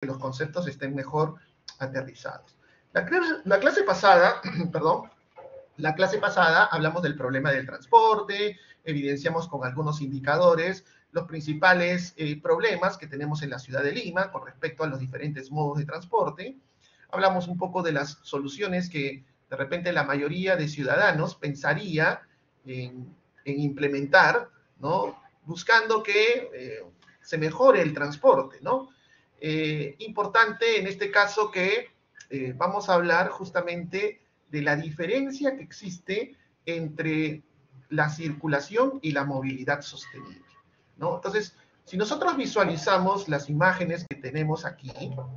que los conceptos estén mejor aterrizados. La clase pasada, perdón, la clase pasada hablamos del problema del transporte, evidenciamos con algunos indicadores los principales problemas que tenemos en la ciudad de Lima con respecto a los diferentes modos de transporte. Hablamos un poco de las soluciones que de repente la mayoría de ciudadanos pensaría en implementar, ¿no? Buscando que se mejore el transporte, ¿no? Importante en este caso que vamos a hablar justamente de la diferencia que existe entre la circulación y la movilidad sostenible, ¿no? Entonces, si nosotros visualizamos las imágenes que tenemos aquí,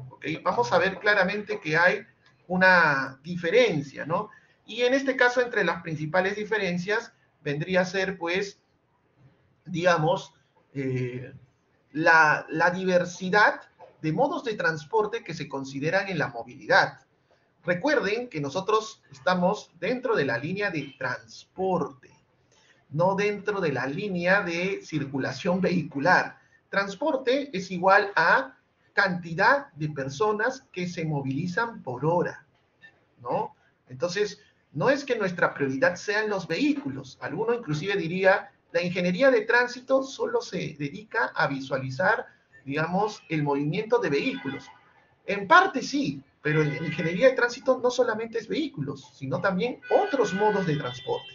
¿okay? Vamos a ver claramente que hay una diferencia, ¿no? Y en este caso, entre las principales diferencias, vendría a ser, pues, digamos, la diversidad de modos de transporte que se consideran en la movilidad. Recuerden que nosotros estamos dentro de la línea de transporte, no dentro de la línea de circulación vehicular. Transporte es igual a cantidad de personas que se movilizan por hora, ¿no? Entonces, no es que nuestra prioridad sean los vehículos. Alguno inclusive diría, la ingeniería de tránsito solo se dedica a visualizar, digamos, el movimiento de vehículos. En parte sí, pero en ingeniería de tránsito no solamente es vehículos, sino también otros modos de transporte,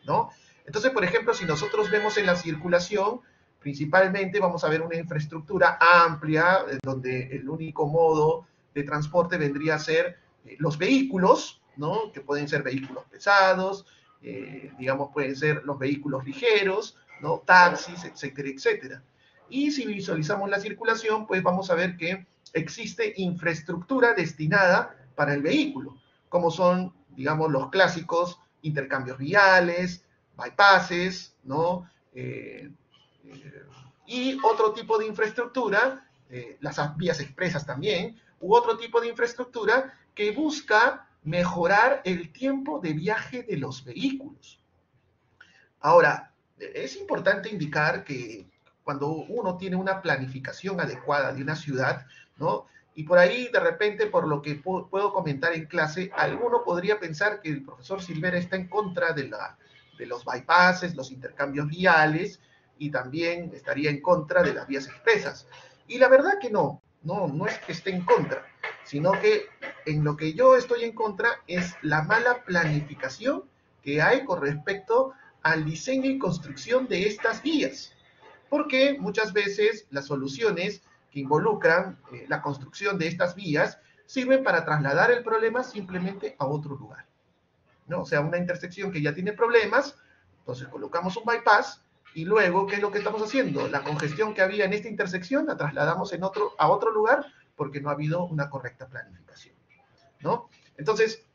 ¿no? Entonces, por ejemplo, si nosotros vemos en la circulación, principalmente vamos a ver una infraestructura amplia, donde el único modo de transporte vendría a ser los vehículos, ¿no? Que pueden ser vehículos pesados, digamos, pueden ser los vehículos ligeros, ¿no? Taxis, etcétera, etcétera. Y si visualizamos la circulación, pues vamos a ver que existe infraestructura destinada para el vehículo, como son, digamos, los clásicos intercambios viales, bypasses, ¿no? Y otro tipo de infraestructura, las vías expresas también, u otro tipo de infraestructura que busca mejorar el tiempo de viaje de los vehículos. Ahora, es importante indicar que cuando uno tiene una planificación adecuada de una ciudad, ¿no? Y por ahí, de repente, por lo que puedo comentar en clase, alguno podría pensar que el profesor Silvera está en contra de los bypasses, los intercambios viales, y también estaría en contra de las vías expresas. Y la verdad que no es que esté en contra, sino que en lo que yo estoy en contra es la mala planificación que hay con respecto al diseño y construcción de estas vías, porque muchas veces las soluciones que involucran la construcción de estas vías sirven para trasladar el problema simplemente a otro lugar, ¿no? O sea, una intersección que ya tiene problemas, entonces colocamos un bypass y luego, ¿qué es lo que estamos haciendo? La congestión que había en esta intersección la trasladamos a otro lugar porque no ha habido una correcta planificación, ¿no? Entonces,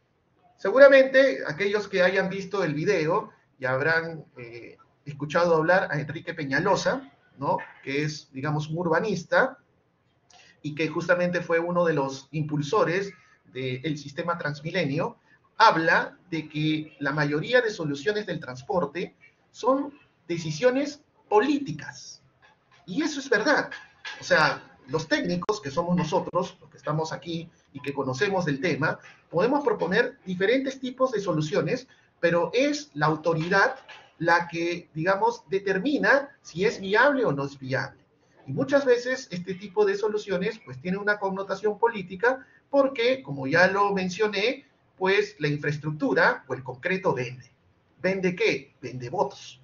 seguramente aquellos que hayan visto el video ya habrán escuchado hablar a Enrique Peñalosa, ¿no? Que es, digamos, un urbanista y que justamente fue uno de los impulsores del sistema Transmilenio. Habla de que la mayoría de soluciones del transporte son decisiones políticas. Y eso es verdad. O sea, los técnicos, que somos nosotros, los que estamos aquí y que conocemos del tema, podemos proponer diferentes tipos de soluciones, pero es la autoridad la que, digamos, determina si es viable o no es viable. Y muchas veces este tipo de soluciones pues tiene una connotación política porque, como ya lo mencioné, pues la infraestructura o el concreto vende. ¿Vende qué? Vende votos,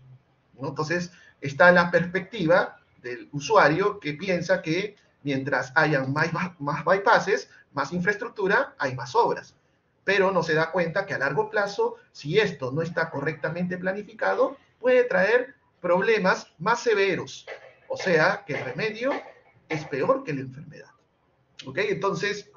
¿no? Entonces está la perspectiva del usuario que piensa que mientras hayan más bypasses, más infraestructura, hay más obras. Pero no se da cuenta que a largo plazo, si esto no está correctamente planificado, puede traer problemas más severos. O sea, que el remedio es peor que la enfermedad. ¿Ok? Entonces,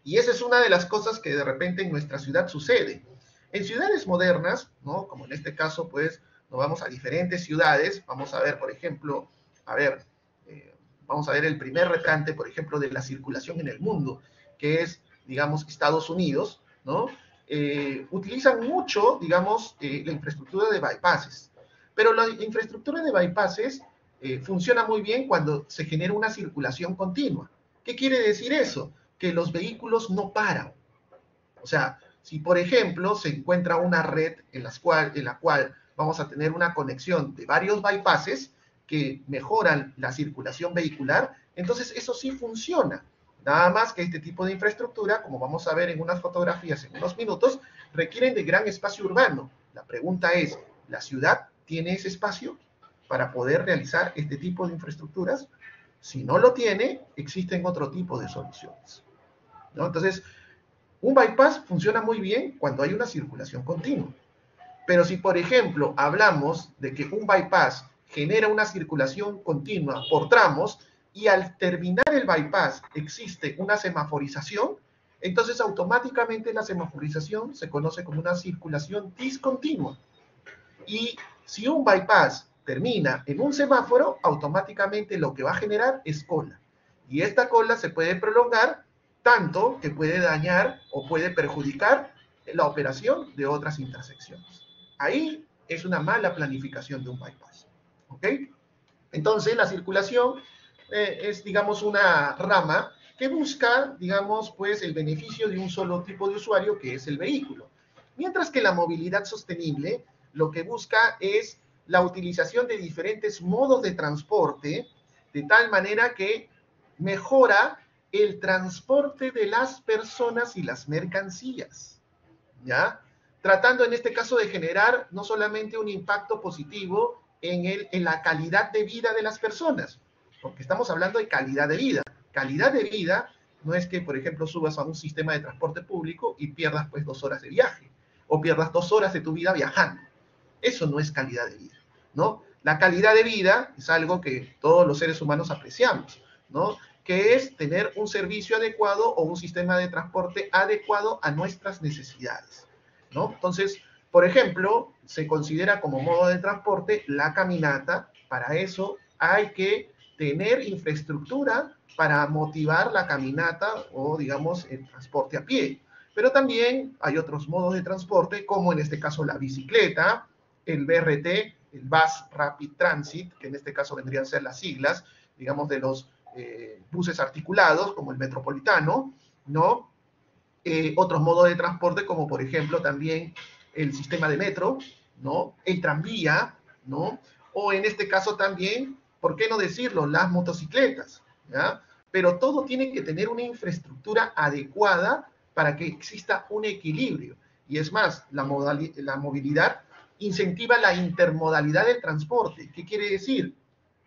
y esa es una de las cosas que de repente en nuestra ciudad sucede. En ciudades modernas, ¿no? Como en este caso, pues, nos vamos a diferentes ciudades, vamos a ver, por ejemplo, vamos a ver el primer referente, por ejemplo, de la circulación en el mundo, que es, digamos, Estados Unidos, ¿no? Utilizan mucho, digamos, la infraestructura de bypasses, pero la infraestructura de bypasses funciona muy bien cuando se genera una circulación continua. ¿Qué quiere decir eso? Que los vehículos no paran. O sea, si por ejemplo se encuentra una red en la cual vamos a tener una conexión de varios bypasses que mejoran la circulación vehicular, entonces eso sí funciona. Nada más que este tipo de infraestructura, como vamos a ver en unas fotografías en unos minutos, requieren de gran espacio urbano. La pregunta es, ¿la ciudad tiene ese espacio para poder realizar este tipo de infraestructuras? Si no lo tiene, existen otro tipo de soluciones, ¿no? Entonces, un bypass funciona muy bien cuando hay una circulación continua. Pero si, por ejemplo, hablamos de que un bypass genera una circulación continua por tramos y al terminar el bypass existe una semaforización, entonces automáticamente la semaforización se conoce como una circulación discontinua. Y si un bypass termina en un semáforo, automáticamente lo que va a generar es cola. Y esta cola se puede prolongar tanto que puede dañar o puede perjudicar la operación de otras intersecciones. Ahí es una mala planificación de un bypass. ¿Ok? Entonces, la circulación es, digamos, una rama que busca, digamos, pues el beneficio de un solo tipo de usuario, que es el vehículo. Mientras que la movilidad sostenible lo que busca es la utilización de diferentes modos de transporte, de tal manera que mejora el transporte de las personas y las mercancías, ¿ya? Tratando en este caso de generar no solamente un impacto positivo en la calidad de vida de las personas, porque estamos hablando de calidad de vida. Calidad de vida no es que, por ejemplo, subas a un sistema de transporte público y pierdas pues 2 horas de viaje, o pierdas 2 horas de tu vida viajando. Eso no es calidad de vida, ¿no? La calidad de vida es algo que todos los seres humanos apreciamos, ¿no? Que es tener un servicio adecuado o un sistema de transporte adecuado a nuestras necesidades, ¿no? Entonces, por ejemplo, se considera como modo de transporte la caminata. Para eso hay que tener infraestructura para motivar la caminata o, digamos, el transporte a pie. Pero también hay otros modos de transporte, como en este caso la bicicleta, el BRT, el Bus Rapid Transit, que en este caso vendrían a ser las siglas, digamos, de los buses articulados, como el metropolitano, ¿no? Otros modos de transporte, como por ejemplo también el sistema de metro, ¿no? El tranvía, ¿no? O en este caso también, ¿por qué no decirlo? Las motocicletas, ¿ya? Pero todo tiene que tener una infraestructura adecuada para que exista un equilibrio. Y es más, la movilidad incentiva la intermodalidad del transporte. ¿Qué quiere decir?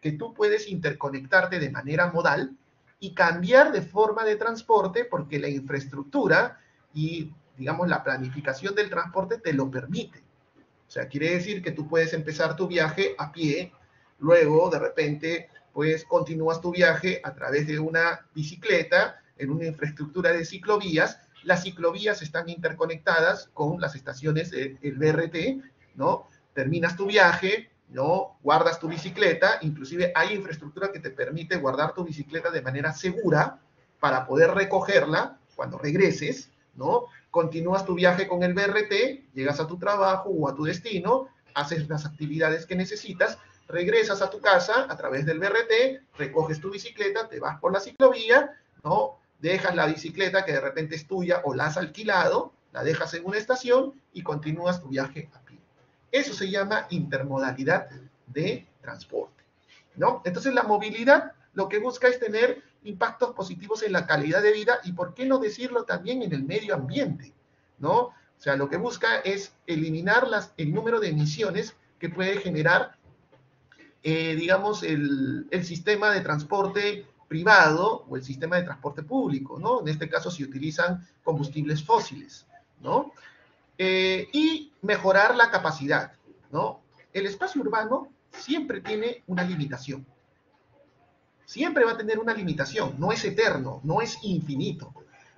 Que tú puedes interconectarte de manera modal y cambiar de forma de transporte porque la infraestructura y, digamos, la planificación del transporte te lo permite. O sea, quiere decir que tú puedes empezar tu viaje a pie, luego de repente, pues continúas tu viaje a través de una bicicleta en una infraestructura de ciclovías. Las ciclovías están interconectadas con las estaciones del BRT, ¿no? Terminas tu viaje, ¿no? Guardas tu bicicleta, inclusive hay infraestructura que te permite guardar tu bicicleta de manera segura para poder recogerla cuando regreses, ¿no? Continúas tu viaje con el BRT, llegas a tu trabajo o a tu destino, haces las actividades que necesitas, regresas a tu casa a través del BRT, recoges tu bicicleta, te vas por la ciclovía, ¿no? Dejas la bicicleta que de repente es tuya o la has alquilado, la dejas en una estación y continúas tu viaje a pie. Eso se llama intermodalidad de transporte, ¿no? Entonces la movilidad lo que busca es tener impactos positivos en la calidad de vida y, ¿por qué no decirlo también en el medio ambiente? ¿No? O sea, lo que busca es eliminar el número de emisiones que puede generar, digamos, el sistema de transporte privado o el sistema de transporte público, ¿no? En este caso se utilizan combustibles fósiles, ¿no? Y mejorar la capacidad, ¿no? El espacio urbano siempre tiene una limitación. Siempre va a tener una limitación, no es eterno, no es infinito.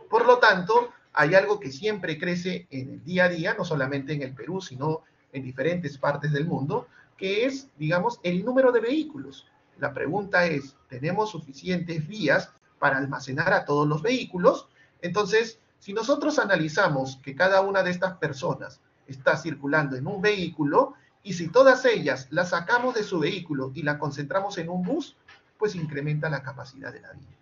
Por lo tanto, hay algo que siempre crece en el día a día, no solamente en el Perú, sino en diferentes partes del mundo, que es, digamos, el número de vehículos. La pregunta es, ¿tenemos suficientes vías para almacenar a todos los vehículos? Entonces, si nosotros analizamos que cada una de estas personas está circulando en un vehículo, y si todas ellas las sacamos de su vehículo y la concentramos en un bus, pues incrementa la capacidad de la vía.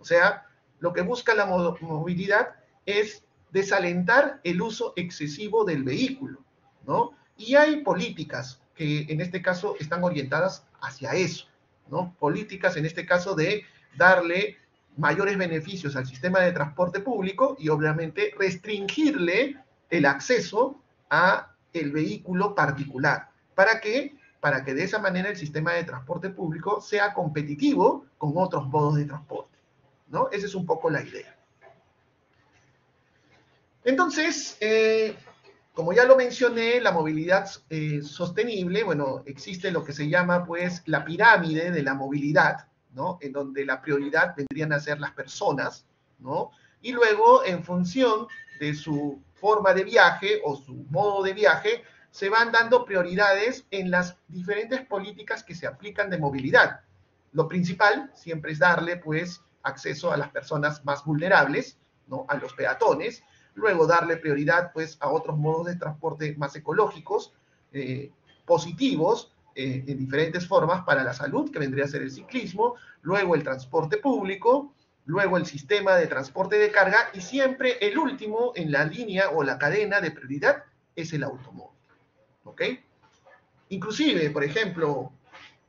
O sea, lo que busca la movilidad es desalentar el uso excesivo del vehículo, ¿no? Y hay políticas que en este caso están orientadas hacia eso, ¿no? Políticas en este caso de darle mayores beneficios al sistema de transporte público y obviamente restringirle el acceso a el vehículo particular. ¿Para qué? Para que de esa manera el sistema de transporte público sea competitivo con otros modos de transporte, ¿no? Esa es un poco la idea. Entonces, como ya lo mencioné, la movilidad sostenible, bueno, existe lo que se llama, pues, la pirámide de la movilidad, ¿no? En donde la prioridad vendrían a ser las personas, ¿no? Y luego, en función de su forma de viaje o su modo de viaje, se van dando prioridades en las diferentes políticas que se aplican de movilidad. Lo principal siempre es darle, pues, acceso a las personas más vulnerables, ¿no? A los peatones, luego darle prioridad pues a otros modos de transporte más ecológicos, positivos, en diferentes formas para la salud, que vendría a ser el ciclismo, luego el transporte público, luego el sistema de transporte de carga y siempre el último en la línea o la cadena de prioridad es el automóvil. ¿Ok? Inclusive, por ejemplo,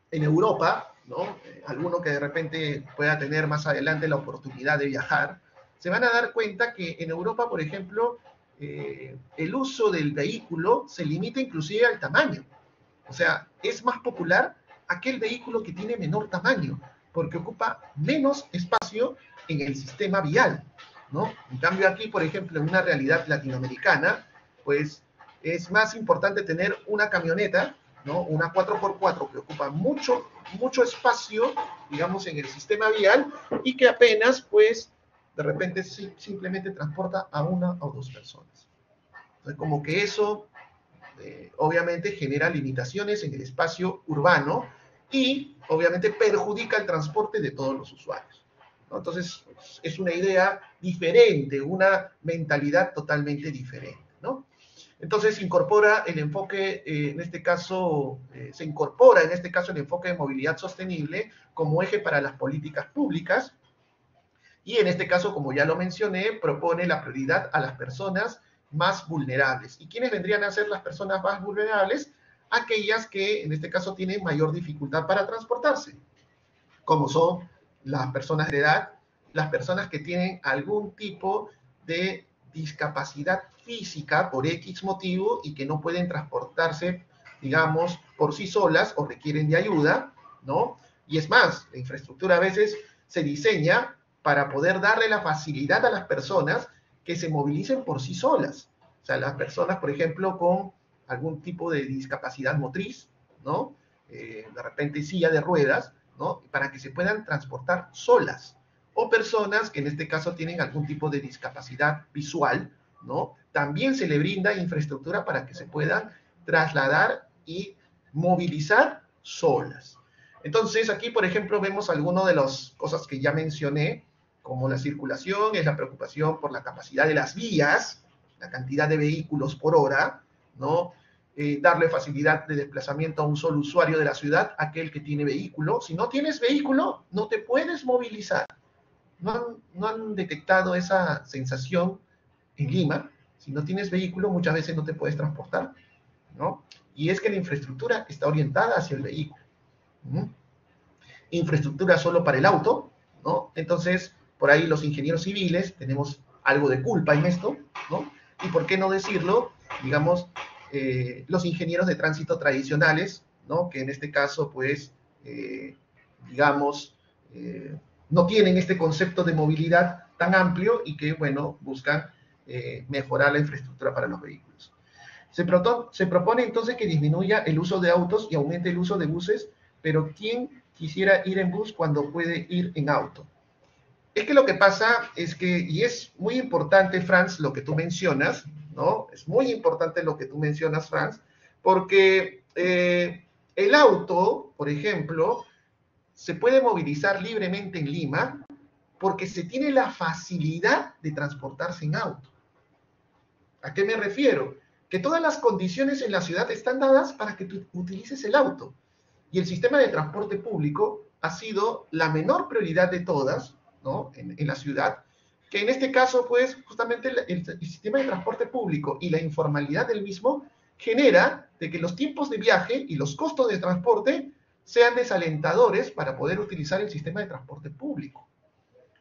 en Europa, ¿no? Alguno que de repente pueda tener más adelante la oportunidad de viajar, se van a dar cuenta que en Europa, por ejemplo, el uso del vehículo se limita inclusive al tamaño. O sea, es más popular aquel vehículo que tiene menor tamaño, porque ocupa menos espacio en el sistema vial, ¿no? En cambio aquí, por ejemplo, en una realidad latinoamericana, pues es más importante tener una camioneta, ¿no? Una 4x4 que ocupa mucho, mucho espacio, digamos, en el sistema vial y que apenas, pues, de repente simplemente transporta a una o dos personas. Entonces, como que eso obviamente genera limitaciones en el espacio urbano y obviamente perjudica el transporte de todos los usuarios, ¿no? Entonces, es una idea diferente, una mentalidad totalmente diferente, ¿no? Entonces, incorpora el enfoque, en este caso, se incorpora en este caso el enfoque de movilidad sostenible como eje para las políticas públicas y en este caso, como ya lo mencioné, propone la prioridad a las personas más vulnerables. ¿Y quiénes vendrían a ser las personas más vulnerables? Aquellas que en este caso tienen mayor dificultad para transportarse, como son las personas de edad, las personas que tienen algún tipo de discapacidad física por X motivo y que no pueden transportarse, digamos, por sí solas o requieren de ayuda, ¿no? Y es más, la infraestructura a veces se diseña para poder darle la facilidad a las personas que se movilicen por sí solas. O sea, las personas, por ejemplo, con algún tipo de discapacidad motriz, ¿no? De repente silla de ruedas, ¿no? Para que se puedan transportar solas. O personas que en este caso tienen algún tipo de discapacidad visual, ¿no? También se le brinda infraestructura para que se puedan trasladar y movilizar solas. Entonces, aquí, por ejemplo, vemos algunas de las cosas que ya mencioné, como la circulación, es la preocupación por la capacidad de las vías, la cantidad de vehículos por hora, ¿no? Darle facilidad de desplazamiento a un solo usuario de la ciudad, aquel que tiene vehículo. Si no tienes vehículo, no te puedes movilizar. No han detectado esa sensación en Lima. Si no tienes vehículo, muchas veces no te puedes transportar, ¿no? Y es que la infraestructura está orientada hacia el vehículo. Infraestructura solo para el auto, ¿no? Entonces, por ahí los ingenieros civiles tenemos algo de culpa en esto, ¿no? Y por qué no decirlo, digamos, los ingenieros de tránsito tradicionales, ¿no? Que en este caso, pues, digamos, no tienen este concepto de movilidad tan amplio y que, bueno, buscan mejorar la infraestructura para los vehículos. Se propone entonces que disminuya el uso de autos y aumente el uso de buses, pero ¿quién quisiera ir en bus cuando puede ir en auto? Es que lo que pasa es que, y es muy importante, Franz, lo que tú mencionas, ¿no? Es muy importante lo que tú mencionas, Franz, porque el auto, por ejemplo, se puede movilizar libremente en Lima porque se tiene la facilidad de transportarse en auto. ¿A qué me refiero? Que todas las condiciones en la ciudad están dadas para que tú utilices el auto. Y el sistema de transporte público ha sido la menor prioridad de todas, ¿no? En la ciudad, que en este caso, pues, justamente el sistema de transporte público y la informalidad del mismo genera de que los tiempos de viaje y los costos de transporte sean desalentadores para poder utilizar el sistema de transporte público.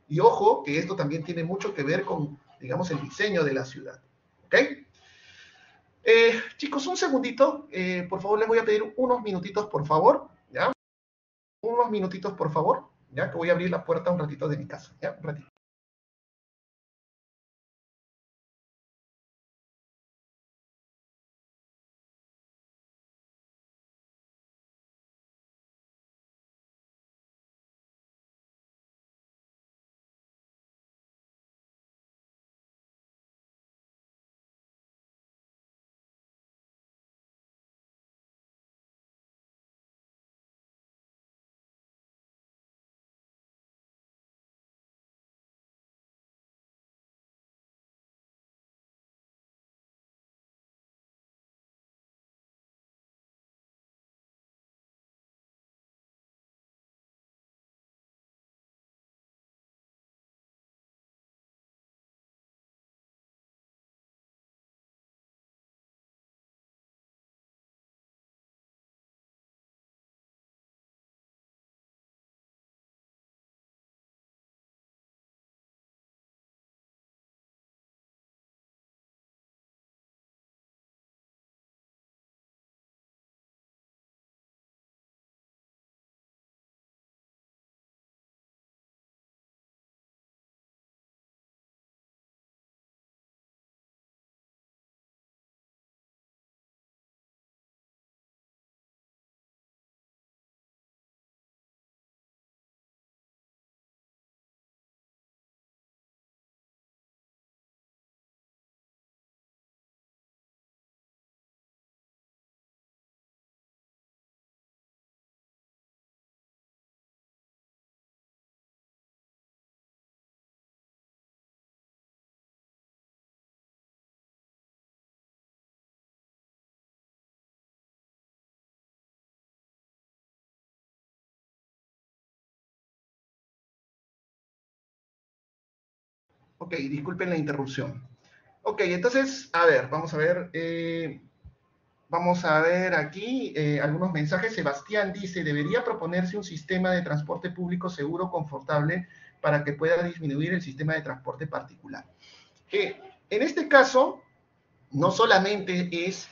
Y ojo, que esto también tiene mucho que ver con, digamos, el diseño de la ciudad. ¿Ok? Chicos, un segundito. Por favor, les voy a pedir unos minutitos, por favor. ¿Ya? Unos minutitos, por favor. ¿Ya? Que voy a abrir la puerta un ratito de mi casa. ¿Ya? Un ratito. Ok, disculpen la interrupción. Ok, entonces, a ver, vamos a ver. Vamos a ver aquí algunos mensajes. Sebastián dice, debería proponerse un sistema de transporte público seguro, confortable, para que pueda disminuir el sistema de transporte particular. En este caso, no solamente es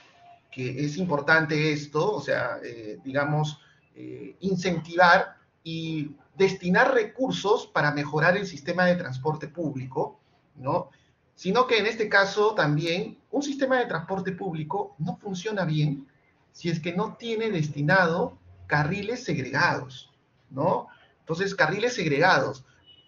que es importante esto, o sea, digamos, incentivar y destinar recursos para mejorar el sistema de transporte público, ¿no? Sino que en este caso también un sistema de transporte público no funciona bien si es que no tiene destinado carriles segregados, ¿no? Entonces, carriles segregados.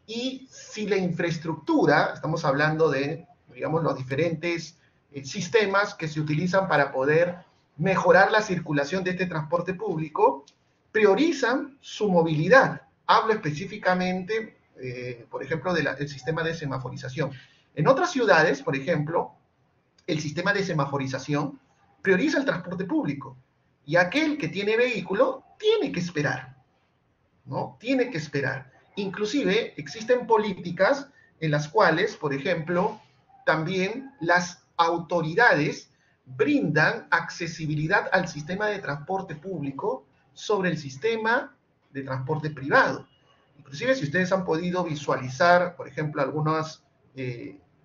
Y si la infraestructura, estamos hablando de, digamos, los diferentes sistemas que se utilizan para poder mejorar la circulación de este transporte público, priorizan su movilidad. Hablo específicamente, por ejemplo, del sistema de semaforización. En otras ciudades, por ejemplo, el sistema de semaforización prioriza el transporte público y aquel que tiene vehículo tiene que esperar, ¿no? Tiene que esperar. Inclusive existen políticas en las cuales, por ejemplo, también las autoridades brindan accesibilidad al sistema de transporte público sobre el sistema de transporte privado. Inclusive si ustedes han podido visualizar, por ejemplo, algunas,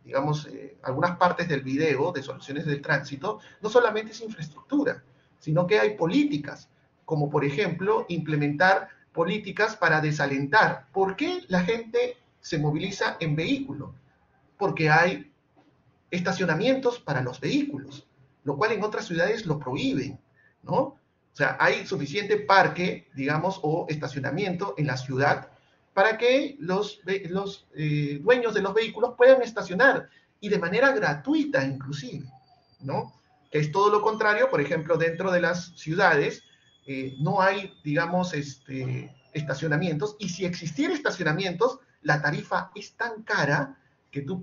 digamos, algunas partes del video de soluciones del tránsito, no solamente es infraestructura, sino que hay políticas, como por ejemplo implementar políticas para desalentar. ¿Por qué la gente se moviliza en vehículo? Porque hay estacionamientos para los vehículos, lo cual en otras ciudades lo prohíben, ¿no? O sea, hay suficiente parque, digamos, o estacionamiento en la ciudad para que los dueños de los vehículos puedan estacionar y de manera gratuita inclusive, ¿no? Que es todo lo contrario, por ejemplo, dentro de las ciudades no hay, digamos, estacionamientos, y si existiera estacionamientos, la tarifa es tan cara que tú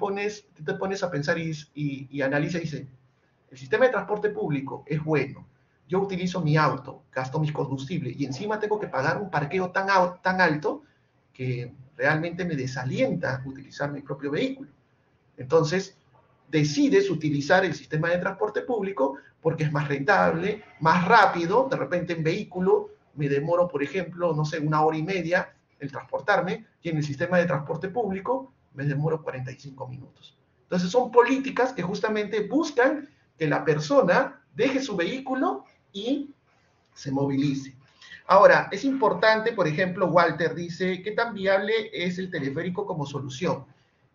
te pones a pensar y analiza y dice, el sistema de transporte público es bueno, yo utilizo mi auto, gasto mis combustibles y encima tengo que pagar un parqueo tan alto que realmente me desalienta utilizar mi propio vehículo. Entonces, decides utilizar el sistema de transporte público porque es más rentable, más rápido. De repente en vehículo me demoro, por ejemplo, no sé, 1 hora y media en transportarme, y en el sistema de transporte público me demoro 45 minutos. Entonces son políticas que justamente buscan que la persona deje su vehículo y se movilice. Ahora, es importante, por ejemplo, Walter dice, ¿qué tan viable es el teleférico como solución?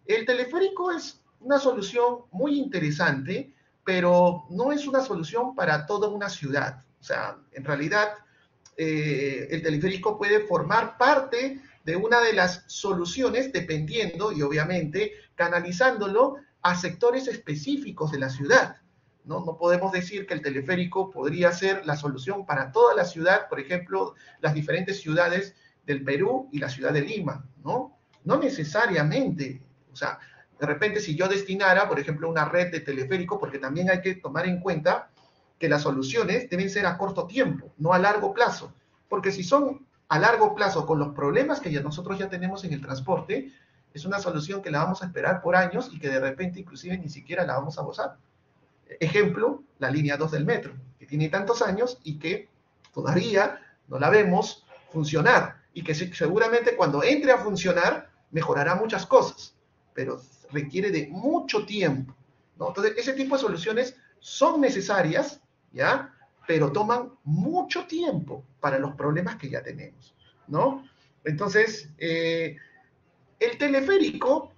El teleférico es una solución muy interesante, pero no es una solución para toda una ciudad. O sea, en realidad, el teleférico puede formar parte de una de las soluciones dependiendo y obviamente canalizándolo a sectores específicos de la ciudad. ¿No? No podemos decir que el teleférico podría ser la solución para toda la ciudad, por ejemplo, las diferentes ciudades del Perú y la ciudad de Lima, ¿no? No necesariamente. O sea, de repente si yo destinara, por ejemplo, una red de teleférico, porque también hay que tomar en cuenta que las soluciones deben ser a corto tiempo, no a largo plazo, porque si son a largo plazo con los problemas que nosotros ya tenemos en el transporte, es una solución que la vamos a esperar por años y que de repente inclusive ni siquiera la vamos a gozar. Ejemplo, la línea 2 del metro, que tiene tantos años y que todavía no la vemos funcionar, y que seguramente cuando entre a funcionar mejorará muchas cosas, pero requiere de mucho tiempo, ¿no? Entonces, ese tipo de soluciones son necesarias, ¿ya? Pero toman mucho tiempo para los problemas que ya tenemos, ¿no? Entonces, el teleférico,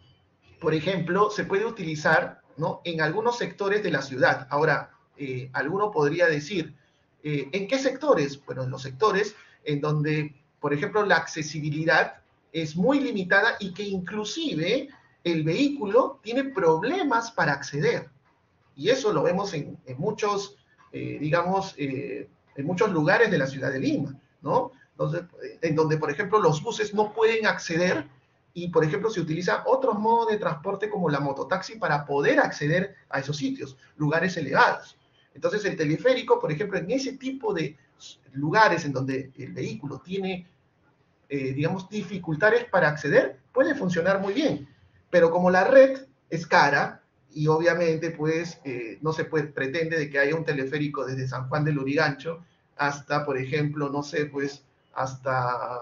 por ejemplo, se puede utilizar, ¿no?, en algunos sectores de la ciudad. Ahora, alguno podría decir, ¿en qué sectores? Bueno, en los sectores en donde, por ejemplo, la accesibilidad es muy limitada y que inclusive el vehículo tiene problemas para acceder. Y eso lo vemos en muchos, digamos, en muchos lugares de la ciudad de Lima, ¿no? Entonces, en donde, por ejemplo, los buses no pueden acceder y, por ejemplo, se utilizan otros modos de transporte como la mototaxi para poder acceder a esos sitios, lugares elevados. Entonces, el teleférico, por ejemplo, en ese tipo de lugares en donde el vehículo tiene, digamos, dificultades para acceder, puede funcionar muy bien. Pero como la red es cara y obviamente, pues, no se pretende de que haya un teleférico desde San Juan del Lurigancho hasta, por ejemplo, no sé, pues, hasta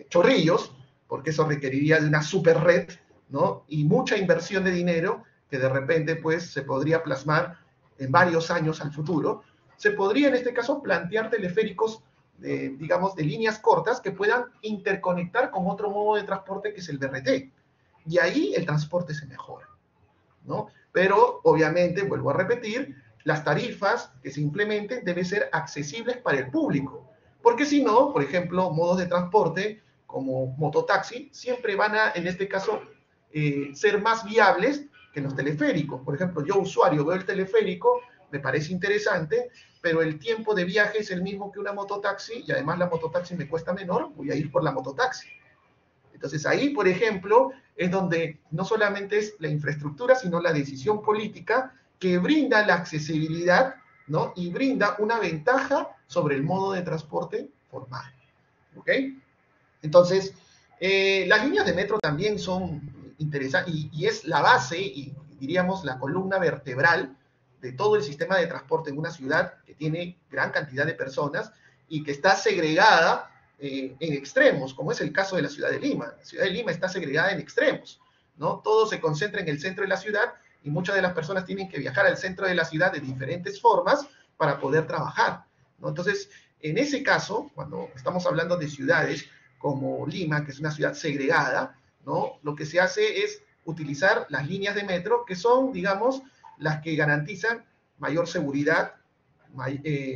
Chorrillos, porque eso requeriría de una super red, ¿no? Y mucha inversión de dinero que de repente, pues, se podría plasmar en varios años al futuro. Se podría, en este caso, plantear teleféricos, digamos, de líneas cortas que puedan interconectar con otro modo de transporte que es el BRT. Y ahí el transporte se mejora, ¿no? Pero, obviamente, vuelvo a repetir, las tarifas que se implementen deben ser accesibles para el público. Porque si no, por ejemplo, modos de transporte como mototaxi siempre van a, en este caso, ser más viables que los teleféricos. Por ejemplo, yo usuario veo el teleférico, me parece interesante, pero el tiempo de viaje es el mismo que una mototaxi y además la mototaxi me cuesta menor, voy a ir por la mototaxi. Entonces ahí, por ejemplo, es donde no solamente es la infraestructura, sino la decisión política que brinda la accesibilidad, ¿no? Y brinda una ventaja sobre el modo de transporte formal. ¿Ok? Entonces, las líneas de metro también son interesantes y es la base y diríamos la columna vertebral de todo el sistema de transporte en una ciudad que tiene gran cantidad de personas y que está segregada en extremos, como es el caso de la ciudad de Lima. La ciudad de Lima está segregada en extremos, ¿no? Todo se concentra en el centro de la ciudad y muchas de las personas tienen que viajar al centro de la ciudad de diferentes formas para poder trabajar, ¿no? Entonces, en ese caso, cuando estamos hablando de ciudades como Lima, que es una ciudad segregada, ¿no?, lo que se hace es utilizar las líneas de metro, que son, digamos, las que garantizan mayor seguridad,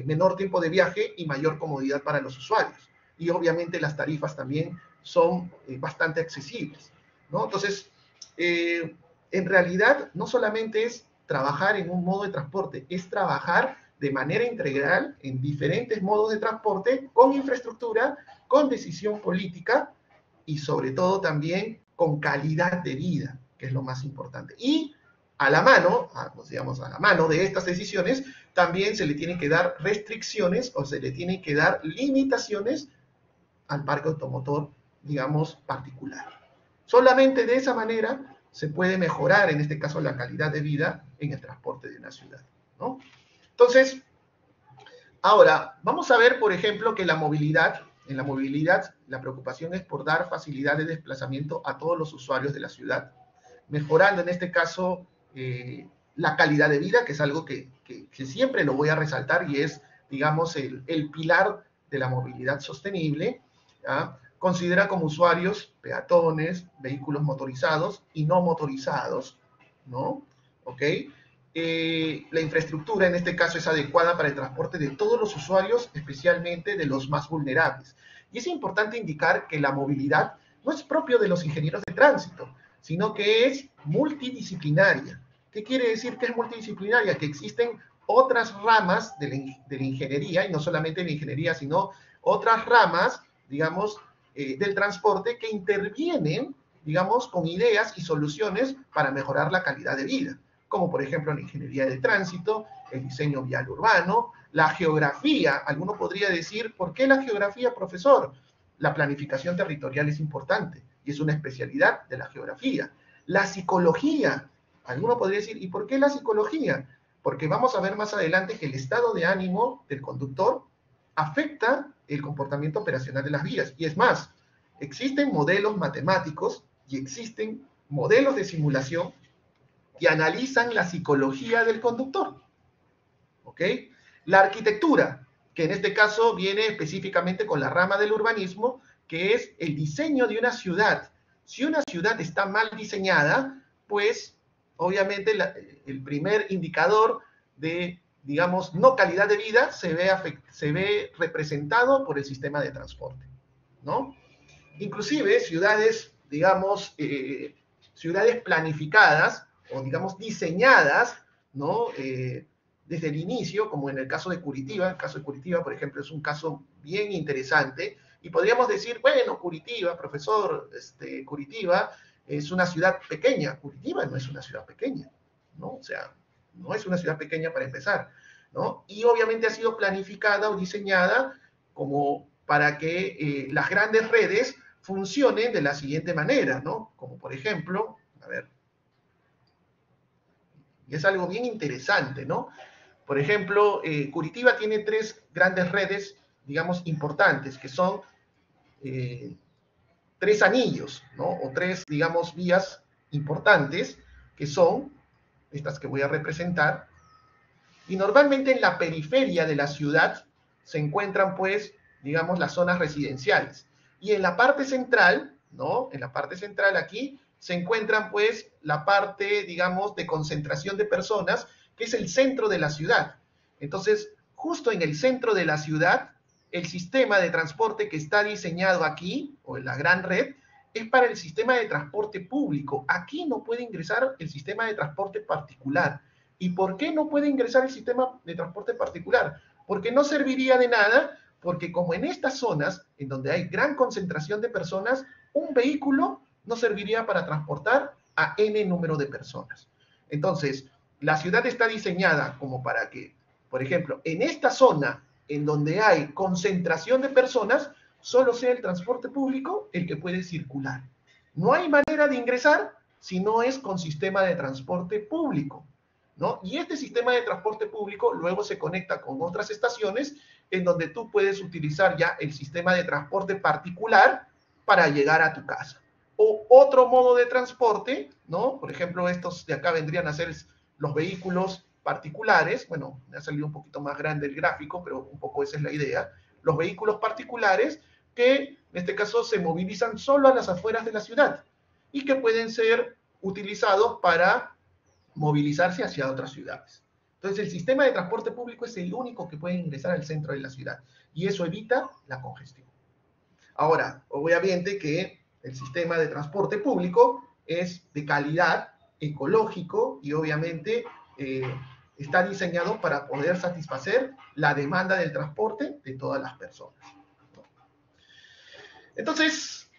menor tiempo de viaje y mayor comodidad para los usuarios. Y obviamente las tarifas también son bastante accesibles, ¿no? Entonces, en realidad, no solamente es trabajar en un modo de transporte, es trabajar de manera integral en diferentes modos de transporte, con infraestructura, con decisión política y sobre todo también con calidad de vida, que es lo más importante. Y a la mano, digamos, a la mano de estas decisiones, también se le tienen que dar restricciones o se le tienen que dar limitaciones al parque automotor digamos, particular. Solamente de esa manera se puede mejorar, en este caso, la calidad de vida en el transporte de una ciudad, ¿no? Entonces, ahora, vamos a ver, por ejemplo, que en la movilidad, la preocupación es por dar facilidad de desplazamiento a todos los usuarios de la ciudad, mejorando, en este caso, la calidad de vida, que es algo que siempre lo voy a resaltar y es, digamos, el pilar de la movilidad sostenible. ¿Ya? Considera como usuarios peatones, vehículos motorizados y no motorizados, ¿no? ¿Ok? La infraestructura en este caso es adecuada para el transporte de todos los usuarios, especialmente de los más vulnerables. Y es importante indicar que la movilidad no es propio de los ingenieros de tránsito, sino que es multidisciplinaria. ¿Qué quiere decir que es multidisciplinaria? Que existen otras ramas de la ingeniería, y no solamente de la ingeniería, sino otras ramas, digamos, del transporte que intervienen, digamos, con ideas y soluciones para mejorar la calidad de vida, como por ejemplo la ingeniería de tránsito, el diseño vial urbano, la geografía. Alguno podría decir, ¿por qué la geografía, profesor? La planificación territorial es importante y es una especialidad de la geografía. La psicología. Alguno podría decir, ¿y por qué la psicología? Porque vamos a ver más adelante que el estado de ánimo del conductor afecta el comportamiento operacional de las vías. Y es más, existen modelos matemáticos y existen modelos de simulación que analizan la psicología del conductor. ¿Ok? La arquitectura, que en este caso viene específicamente con la rama del urbanismo, que es el diseño de una ciudad. Si una ciudad está mal diseñada, pues obviamente el primer indicador de, digamos, no calidad de vida se ve representado por el sistema de transporte, ¿no? Inclusive ciudades, digamos, ciudades planificadas o, digamos, diseñadas, ¿no? Desde el inicio, como en el caso de Curitiba. El caso de Curitiba, por ejemplo, es un caso bien interesante, y podríamos decir, bueno, Curitiba, profesor, Curitiba es una ciudad pequeña. Curitiba no es una ciudad pequeña, ¿no? O sea, no es una ciudad pequeña para empezar, ¿no? Y obviamente ha sido planificada o diseñada como para que las grandes redes funcionen de la siguiente manera, ¿no? Como por ejemplo, a ver, y es algo bien interesante, ¿no? Por ejemplo, Curitiba tiene 3 grandes redes, digamos, importantes, que son 3 anillos, ¿no? O 3, digamos, vías importantes, que son estas que voy a representar. Y normalmente en la periferia de la ciudad se encuentran, pues, digamos, las zonas residenciales. Y en la parte central, ¿no? En la parte central aquí se encuentran, pues, la parte, digamos, de concentración de personas, que es el centro de la ciudad. Entonces, justo en el centro de la ciudad, el sistema de transporte que está diseñado aquí, o en la gran red, es para el sistema de transporte público. Aquí no puede ingresar el sistema de transporte particular. ¿Y por qué no puede ingresar el sistema de transporte particular? Porque no serviría de nada, porque como en estas zonas, en donde hay gran concentración de personas, un vehículo no serviría para transportar a N número de personas. Entonces, la ciudad está diseñada como para que, por ejemplo, en esta zona en donde hay concentración de personas, solo sea el transporte público el que puede circular. No hay manera de ingresar si no es con sistema de transporte público, ¿no? Y este sistema de transporte público luego se conecta con otras estaciones en donde tú puedes utilizar ya el sistema de transporte particular para llegar a tu casa. O otro modo de transporte, ¿no? Por ejemplo, estos de acá vendrían a ser los vehículos particulares. Bueno, me ha salido un poquito más grande el gráfico, pero un poco esa es la idea. Los vehículos particulares que en este caso se movilizan solo a las afueras de la ciudad y que pueden ser utilizados para movilizarse hacia otras ciudades. Entonces, el sistema de transporte público es el único que puede ingresar al centro de la ciudad y eso evita la congestión. Ahora, obviamente que el sistema de transporte público es de calidad, ecológico y obviamente está diseñado para poder satisfacer la demanda del transporte de todas las personas. Entonces,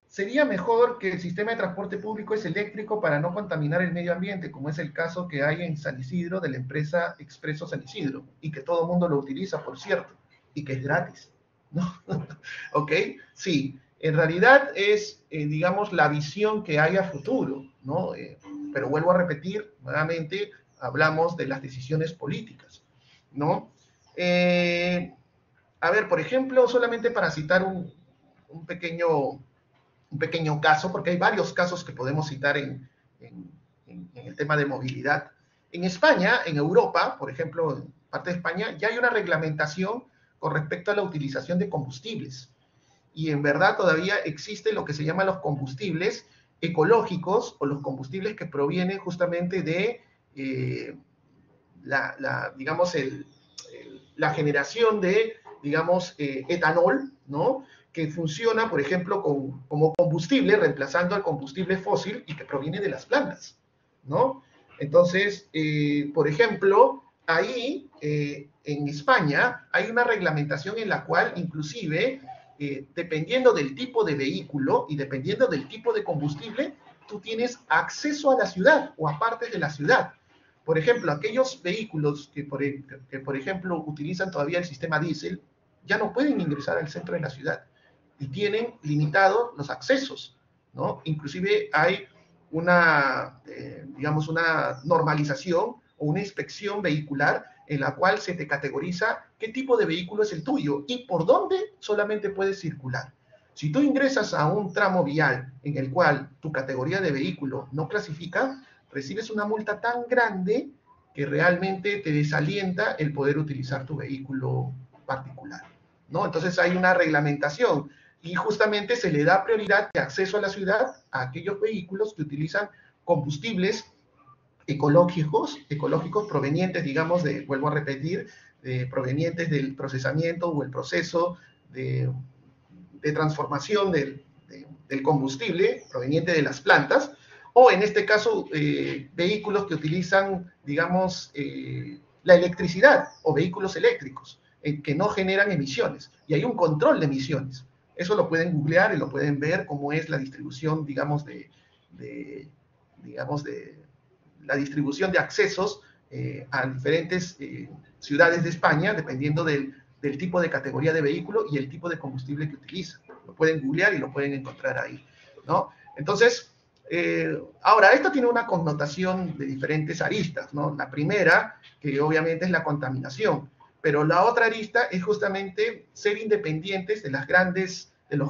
sería mejor que el sistema de transporte público es eléctrico para no contaminar el medio ambiente, como es el caso que hay en San Isidro de la empresa Expreso San Isidro, y que todo el mundo lo utiliza, por cierto, y que es gratis. ¿no? ¿Ok? Sí, en realidad es, digamos, la visión que hay a futuro, ¿no? Pero vuelvo a repetir, nuevamente, hablamos de las decisiones políticas, ¿no? A ver, por ejemplo, solamente para citar un pequeño, un pequeño caso, porque hay varios casos que podemos citar en el tema de movilidad. En España, en Europa, por ejemplo, en parte de España, ya hay una reglamentación con respecto a la utilización de combustibles. Y en verdad todavía existe lo que se llama los combustibles ecológicos o los combustibles que provienen justamente de digamos, la generación de, digamos, etanol, ¿no? Que funciona, por ejemplo, como combustible, reemplazando al combustible fósil y que proviene de las plantas, ¿no? Entonces, por ejemplo, ahí en España hay una reglamentación en la cual inclusive, dependiendo del tipo de vehículo y dependiendo del tipo de combustible, tú tienes acceso a la ciudad o a partes de la ciudad. Por ejemplo, aquellos vehículos que, por ejemplo, utilizan todavía el sistema diésel, ya no pueden ingresar al centro de la ciudad y tienen limitados los accesos, ¿no? Inclusive hay digamos, una normalización o una inspección vehicular en la cual se te categoriza qué tipo de vehículo es el tuyo y por dónde solamente puedes circular. Si tú ingresas a un tramo vial en el cual tu categoría de vehículo no clasifica, recibes una multa tan grande que realmente te desalienta el poder utilizar tu vehículo particular, ¿no? Entonces hay una reglamentación y justamente se le da prioridad de acceso a la ciudad a aquellos vehículos que utilizan combustibles ecológicos provenientes, digamos, vuelvo a repetir, provenientes del procesamiento o el proceso de transformación del combustible proveniente de las plantas, o en este caso, vehículos que utilizan, digamos, la electricidad o vehículos eléctricos, que no generan emisiones. Y hay un control de emisiones. Eso lo pueden googlear y lo pueden ver cómo es la distribución, digamos, digamos, de la distribución de accesos a diferentes ciudades de España, dependiendo del tipo de categoría de vehículo y el tipo de combustible que utiliza. Lo pueden googlear y lo pueden encontrar ahí, ¿no? Entonces, ahora, esto tiene una connotación de diferentes aristas, ¿no? La primera, que obviamente es la contaminación, pero la otra arista es justamente ser independientes de los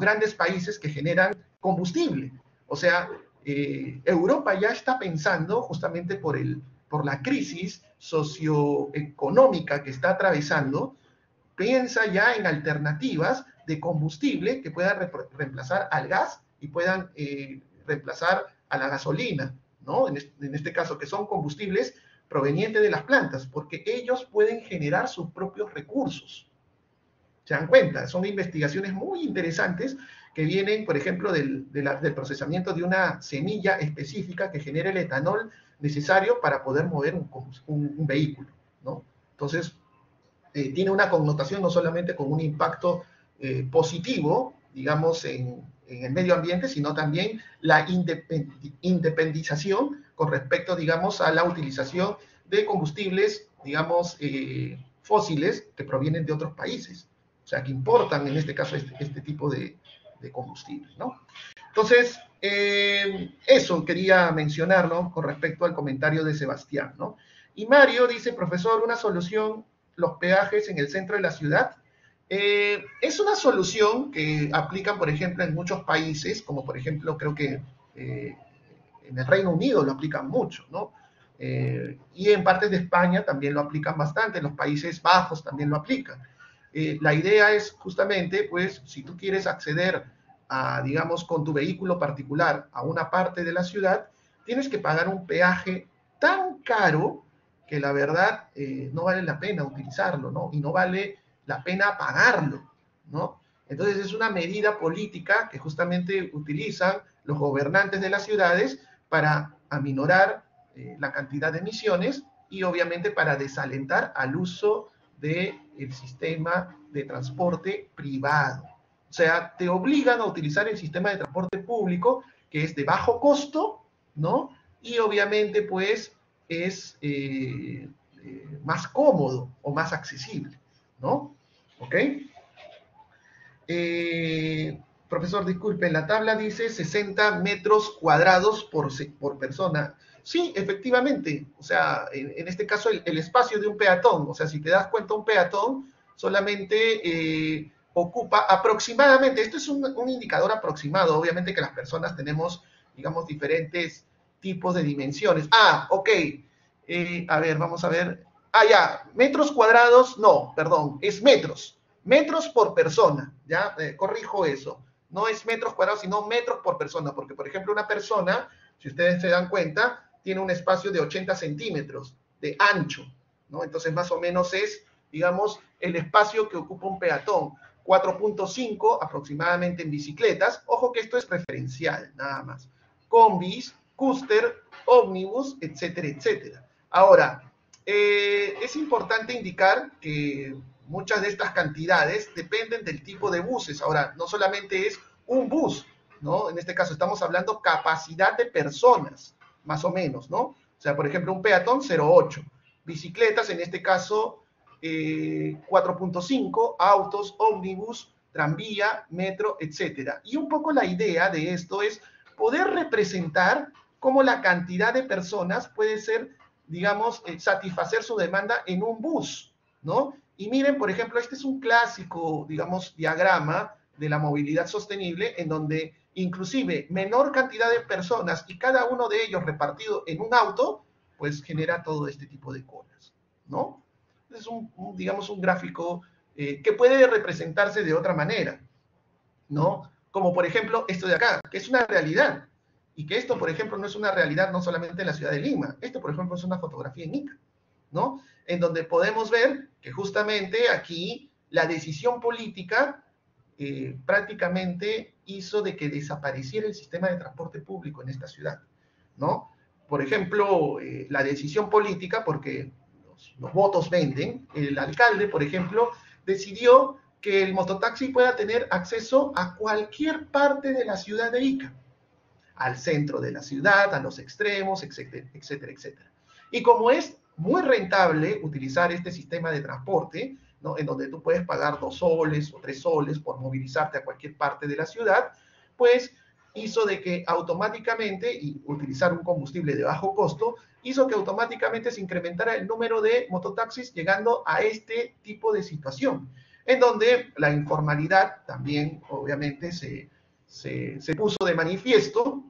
grandes países que generan combustible. O sea, Europa ya está pensando, justamente por la crisis socioeconómica que está atravesando, piensa ya en alternativas de combustible que puedan reemplazar al gas y puedan reemplazar a la gasolina, ¿no? En este caso, que son combustibles provenientes de las plantas, porque ellos pueden generar sus propios recursos. ¿Se dan cuenta? Son investigaciones muy interesantes que vienen, por ejemplo, del procesamiento de una semilla específica que genera el etanol necesario para poder mover un vehículo, ¿no? Entonces, tiene una connotación no solamente con un impacto positivo, digamos, en el medio ambiente, sino también la independización con respecto, digamos, a la utilización de combustibles, digamos, fósiles que provienen de otros países. O sea, que importan, en este caso, este tipo de combustibles, ¿no? Entonces, eso quería mencionar, ¿no? Con respecto al comentario de Sebastián, ¿no? Y Mario dice, profesor, una solución, los peajes en el centro de la ciudad. Es una solución que aplican, por ejemplo, en muchos países, como por ejemplo, creo que en el Reino Unido lo aplican mucho, ¿no? Y en partes de España también lo aplican bastante, en los Países Bajos también lo aplican. La idea es justamente, pues, si tú quieres acceder a, digamos, con tu vehículo particular a una parte de la ciudad, tienes que pagar un peaje tan caro que la verdad no vale la pena utilizarlo, ¿no? Y no vale la pena pagarlo, ¿no? Entonces es una medida política que justamente utilizan los gobernantes de las ciudades para aminorar la cantidad de emisiones y obviamente para desalentar al uso del sistema de transporte privado. O sea, te obligan a utilizar el sistema de transporte público que es de bajo costo, ¿no? Y obviamente pues es más cómodo o más accesible, ¿no? ¿Ok? Profesor, disculpe, en la tabla dice 60 metros cuadrados por persona. Sí, efectivamente, o sea, en este caso el espacio de un peatón, o sea, si te das cuenta, un peatón solamente ocupa aproximadamente, esto es un indicador aproximado, obviamente que las personas tenemos, digamos, diferentes tipos de dimensiones. Ah, ok, a ver, vamos a ver. Ah, ya, metros cuadrados, no, perdón, es metros. Metros por persona, ¿ya? Corrijo eso. No es metros cuadrados, sino metros por persona, porque, por ejemplo, una persona, si ustedes se dan cuenta, tiene un espacio de 80 centímetros de ancho, ¿no? Entonces, más o menos es, digamos, el espacio que ocupa un peatón. 4.5 aproximadamente en bicicletas. Ojo que esto es referencial, nada más. Combis, cúster, ómnibus, etcétera, etcétera. Ahora, es importante indicar que muchas de estas cantidades dependen del tipo de buses. Ahora, no solamente es un bus, ¿no? En este caso estamos hablando capacidad de personas, más o menos, ¿no? O sea, por ejemplo, un peatón 0,8. Bicicletas, en este caso, 4.5, autos, ómnibus, tranvía, metro, etcétera. Y un poco la idea de esto es poder representar cómo la cantidad de personas puede ser, digamos, satisfacer su demanda en un bus, ¿no? Y miren, por ejemplo, este es un clásico, digamos, diagrama de la movilidad sostenible en donde inclusive menor cantidad de personas y cada uno de ellos repartido en un auto, pues genera todo este tipo de colas, ¿no? Es digamos, un gráfico que puede representarse de otra manera, ¿no? Como por ejemplo esto de acá, que es una realidad. Y que esto, por ejemplo, no es una realidad no solamente en la ciudad de Lima. Esto, por ejemplo, es una fotografía en Ica, ¿no? En donde podemos ver que justamente aquí la decisión política prácticamente hizo de que desapareciera el sistema de transporte público en esta ciudad, ¿no? Por ejemplo, la decisión política, porque los votos venden, el alcalde, por ejemplo, decidió que el mototaxi pueda tener acceso a cualquier parte de la ciudad de Ica, al centro de la ciudad, a los extremos, etcétera, etcétera, etcétera. Y como es muy rentable utilizar este sistema de transporte, ¿no? En donde tú puedes pagar 2 soles o 3 soles por movilizarte a cualquier parte de la ciudad, pues hizo de que automáticamente, y utilizar un combustible de bajo costo, hizo que automáticamente se incrementara el número de mototaxis llegando a este tipo de situación, en donde la informalidad también obviamente se puso de manifiesto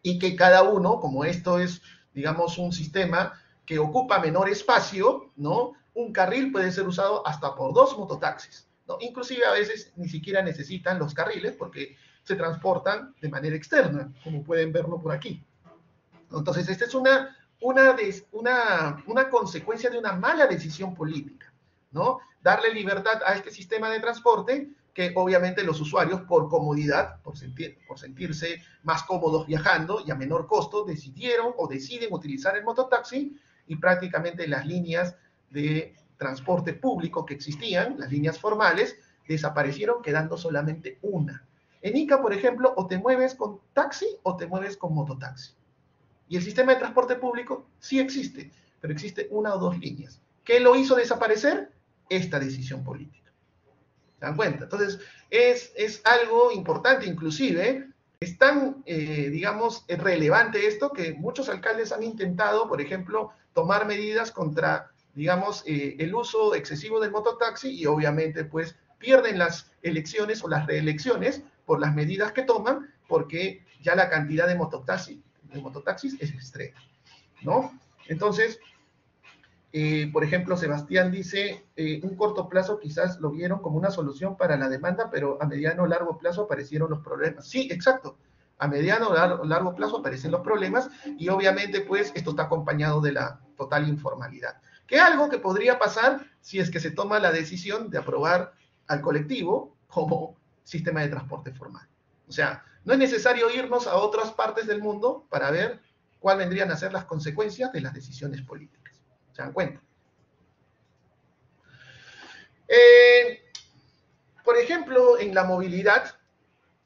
y que cada uno, como esto es, digamos, un sistema que ocupa menor espacio, ¿no? Un carril puede ser usado hasta por 2 mototaxis, ¿no? Inclusive a veces ni siquiera necesitan los carriles porque se transportan de manera externa, como pueden verlo por aquí. Entonces, esta es una consecuencia de una mala decisión política, ¿no? Darle libertad a este sistema de transporte que obviamente los usuarios, por comodidad, por sentirse más cómodos viajando y a menor costo, decidieron o deciden utilizar el mototaxi y prácticamente las líneas de transporte público que existían, las líneas formales, desaparecieron quedando solamente una. En Ica, por ejemplo, o te mueves con taxi o te mueves con mototaxi. Y el sistema de transporte público sí existe, pero existe una o dos líneas. ¿Qué lo hizo desaparecer? Esta decisión política. ¿Se dan cuenta? Entonces, es algo importante, inclusive, es tan, digamos, relevante esto que muchos alcaldes han intentado, por ejemplo, tomar medidas contra, digamos, el uso excesivo del mototaxi y obviamente, pues, pierden las elecciones o las reelecciones por las medidas que toman, porque ya la cantidad de mototaxis es extrema, ¿no? Entonces, por ejemplo, Sebastián dice, un corto plazo quizás lo vieron como una solución para la demanda, pero a mediano o largo plazo aparecieron los problemas. Sí, exacto. A mediano o largo plazo aparecen los problemas y obviamente pues esto está acompañado de la total informalidad. Que es algo que podría pasar si es que se toma la decisión de aprobar al colectivo como sistema de transporte formal. O sea, no es necesario irnos a otras partes del mundo para ver cuáles vendrían a ser las consecuencias de las decisiones políticas. ¿Se dan cuenta? Eh, por ejemplo, en la movilidad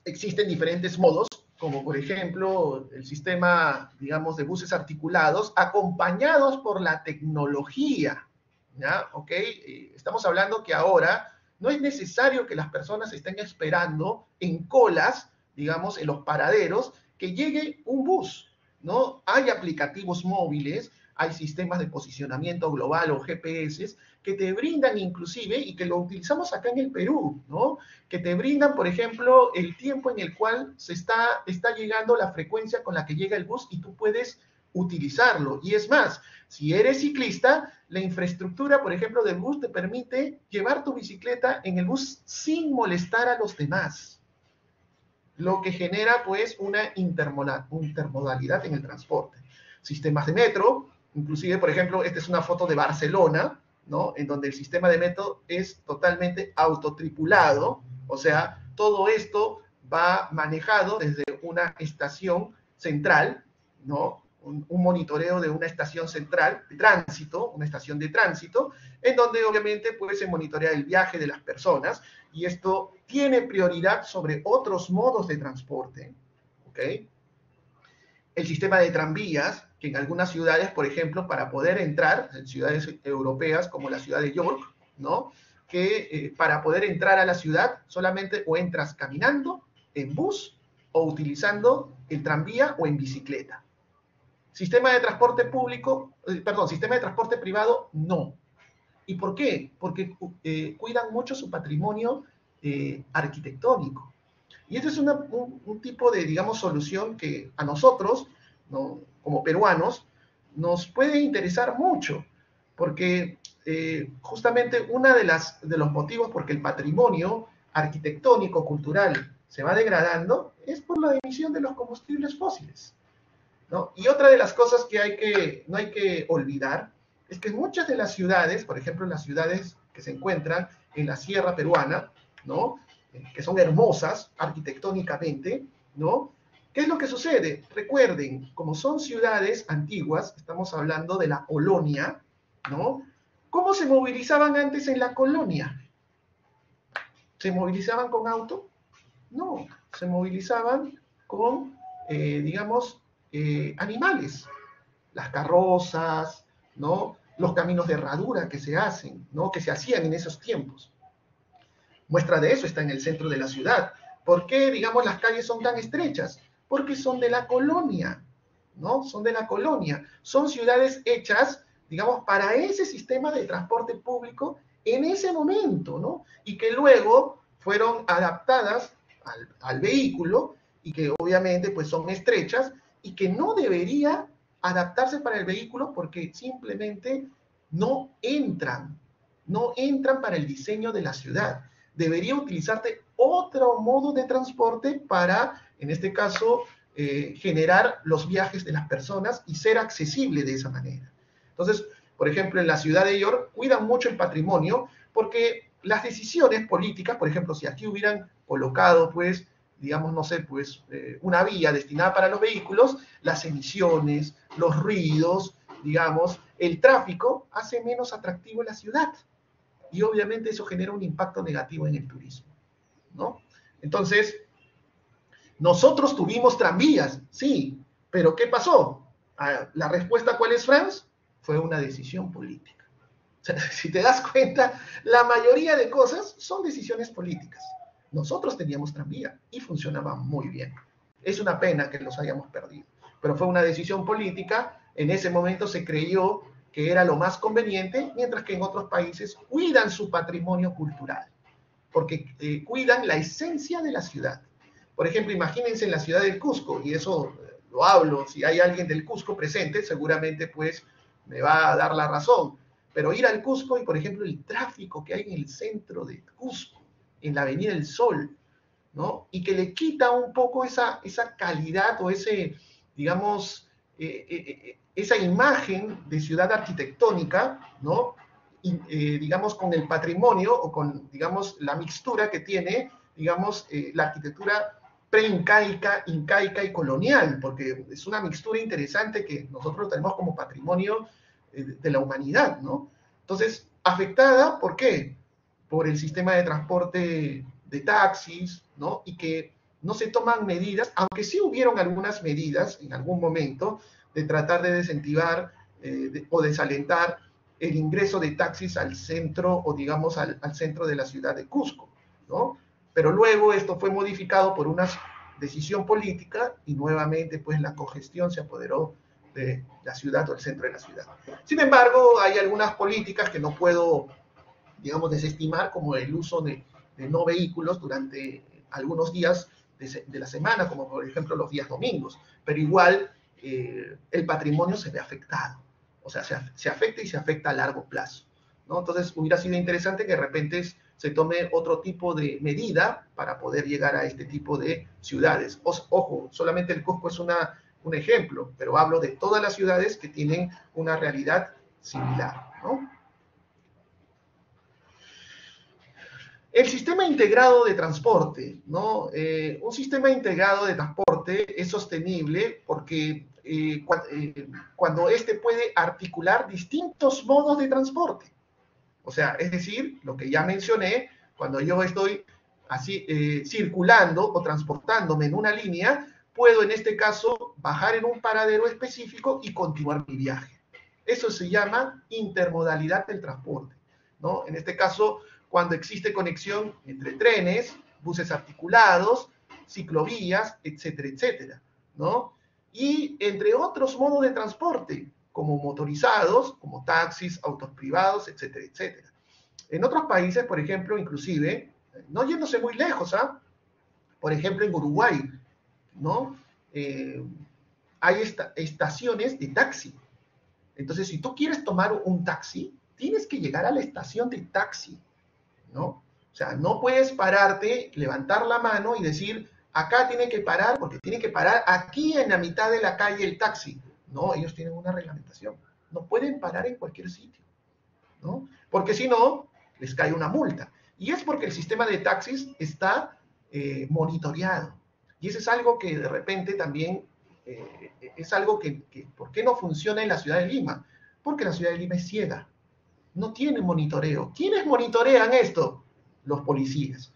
existen diferentes modos, como por ejemplo el sistema, digamos, de buses articulados, acompañados por la tecnología, ¿ya? ¿Ok? Estamos hablando que ahora No es necesario que las personas estén esperando en colas, digamos, en los paraderos, que llegue un bus, ¿no? Hay aplicativos móviles, hay sistemas de posicionamiento global o GPS que te brindan inclusive, y que lo utilizamos acá en el Perú, ¿no? Que te brindan, por ejemplo, el tiempo en el cual está llegando la frecuencia con la que llega el bus y tú puedes utilizarlo. Y es más, si eres ciclista, la infraestructura, por ejemplo, del bus te permite llevar tu bicicleta en el bus sin molestar a los demás, lo que genera pues una intermodalidad en el transporte. Sistemas de metro, inclusive, por ejemplo, esta es una foto de Barcelona, ¿no? En donde el sistema de metro es totalmente autotripulado, o sea, todo esto va manejado desde una estación central, ¿no? Un monitoreo de una estación central de tránsito, una estación de tránsito, en donde obviamente pues, se monitorea el viaje de las personas, y esto tiene prioridad sobre otros modos de transporte, ¿ok? El sistema de tranvías, que en algunas ciudades, por ejemplo, para poder entrar, en ciudades europeas como la ciudad de York, ¿no? Que para poder entrar a la ciudad solamente o entras caminando, en bus, o utilizando el tranvía o en bicicleta. Sistema de transporte público, sistema de transporte privado, no. ¿Y por qué? Porque cuidan mucho su patrimonio arquitectónico. Y este es un tipo de, digamos, solución que a nosotros, ¿no? Como peruanos, nos puede interesar mucho, porque justamente uno de los motivos por que el patrimonio arquitectónico, cultural, se va degradando, es por la emisión de los combustibles fósiles, ¿no? Y otra de las cosas que no hay que olvidar es que muchas de las ciudades, por ejemplo, las ciudades que se encuentran en la sierra peruana, ¿no? Que son hermosas arquitectónicamente, ¿no? ¿Qué es lo que sucede? Recuerden, como son ciudades antiguas, estamos hablando de la colonia, ¿no? ¿Cómo se movilizaban antes en la colonia? ¿Se movilizaban con auto? No, se movilizaban con, digamos, animales, las carrozas, ¿no? Los caminos de herradura que se hacen, ¿no? Que se hacían en esos tiempos. Muestra de eso está en el centro de la ciudad. ¿Por qué, digamos, las calles son tan estrechas? Porque son de la colonia, ¿no? Son de la colonia. Son ciudades hechas, digamos, para ese sistema de transporte público en ese momento, ¿no? Y que luego fueron adaptadas al vehículo, y que obviamente pues son estrechas, y que no debería adaptarse para el vehículo porque simplemente no entran para el diseño de la ciudad. Debería utilizarte otro modo de transporte para, en este caso, generar los viajes de las personas y ser accesible de esa manera. Entonces, por ejemplo, en la ciudad de York cuidan mucho el patrimonio, porque las decisiones políticas, por ejemplo, si aquí hubieran colocado, pues, digamos, no sé, pues, una vía destinada para los vehículos, las emisiones, los ruidos, digamos, el tráfico hace menos atractivo la ciudad. Y obviamente eso genera un impacto negativo en el turismo, ¿no? Entonces, nosotros tuvimos tranvías, sí, pero ¿qué pasó? La respuesta, ¿cuál es, Franz? Fue una decisión política. O sea, si te das cuenta, la mayoría de cosas son decisiones políticas. Nosotros teníamos tranvía y funcionaba muy bien. Es una pena que los hayamos perdido, pero fue una decisión política. En ese momento se creyó que era lo más conveniente, mientras que en otros países cuidan su patrimonio cultural, porque cuidan la esencia de la ciudad. Por ejemplo, imagínense en la ciudad del Cusco, y eso lo hablo, si hay alguien del Cusco presente, seguramente pues me va a dar la razón, pero ir al Cusco y, por ejemplo, el tráfico que hay en el centro de Cusco, en la Avenida del Sol, ¿no? Y que le quita un poco esa calidad o ese, digamos, esa imagen de ciudad arquitectónica, ¿no? Y, digamos, con el patrimonio o con, digamos, la mixtura que tiene, digamos, la arquitectura pre-incaica, incaica y colonial, porque es una mixtura interesante que nosotros tenemos como patrimonio de la humanidad, ¿no? Entonces, afectada, ¿por qué? Por el sistema de transporte de taxis, ¿no? Y que no se toman medidas, aunque sí hubieron algunas medidas en algún momento de tratar de desincentivar o desalentar el ingreso de taxis al centro, o digamos al centro de la ciudad de Cusco, ¿no? Pero luego esto fue modificado por una decisión política y nuevamente pues la congestión se apoderó de la ciudad o el centro de la ciudad. Sin embargo, hay algunas políticas que no puedo, digamos, desestimar, como el uso de no vehículos durante algunos días de la semana, como por ejemplo los días domingos, pero igual el patrimonio se ve afectado, o sea, se afecta y se afecta a largo plazo, ¿no? Entonces hubiera sido interesante que de repente se tome otro tipo de medida para poder llegar a este tipo de ciudades. Ojo, solamente el Cusco es un ejemplo, pero hablo de todas las ciudades que tienen una realidad similar, ¿no? El sistema integrado de transporte, ¿no? Un sistema integrado de transporte es sostenible porque cuando éste puede articular distintos modos de transporte. O sea, es decir, lo que ya mencioné, cuando yo estoy así circulando o transportándome en una línea, puedo en este caso bajar en un paradero específico y continuar mi viaje. Eso se llama intermodalidad del transporte, ¿no? En este caso, cuando existe conexión entre trenes, buses articulados, ciclovías, etcétera, etcétera, ¿no? Y entre otros modos de transporte, como motorizados, como taxis, autos privados, etcétera, etcétera. En otros países, por ejemplo, inclusive, no yéndose muy lejos, ¿ah? Por ejemplo, en Uruguay, ¿no? Hay estaciones de taxi. Entonces, si tú quieres tomar un taxi, tienes que llegar a la estación de taxi, ¿no? O sea, no puedes pararte, levantar la mano y decir, acá tiene que parar, porque tiene que parar aquí en la mitad de la calle el taxi. No, ellos tienen una reglamentación. No pueden parar en cualquier sitio, ¿no? Porque si no, les cae una multa. Y es porque el sistema de taxis está monitoreado. Y eso es algo que de repente también es algo que, ¿por qué no funciona en la ciudad de Lima? Porque la ciudad de Lima es ciega, no tiene monitoreo. ¿Quiénes monitorean esto? Los policías.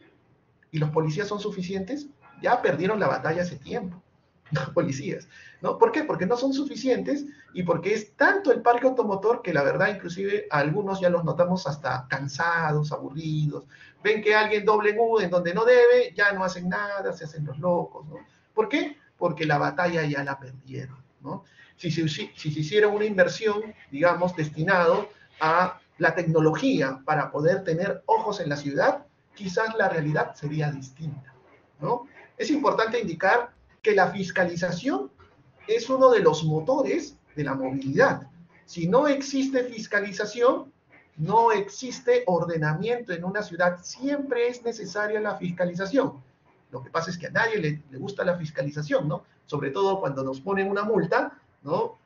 ¿Y los policías son suficientes? Ya perdieron la batalla hace tiempo, los policías, ¿no? ¿Por qué? Porque no son suficientes y porque es tanto el parque automotor que la verdad inclusive a algunos ya los notamos hasta cansados, aburridos. Ven que alguien doble en U en donde no debe, ya no hacen nada, se hacen los locos, ¿no? ¿Por qué? Porque la batalla ya la perdieron, ¿no? Si se hiciera una inversión, digamos, destinado a la tecnología para poder tener ojos en la ciudad, quizás la realidad sería distinta, ¿no? Es importante indicar que la fiscalización es uno de los motores de la movilidad. Si no existe fiscalización, no existe ordenamiento en una ciudad. Siempre es necesaria la fiscalización. Lo que pasa es que a nadie le gusta la fiscalización, ¿no? Sobre todo cuando nos ponen una multa, ¿no?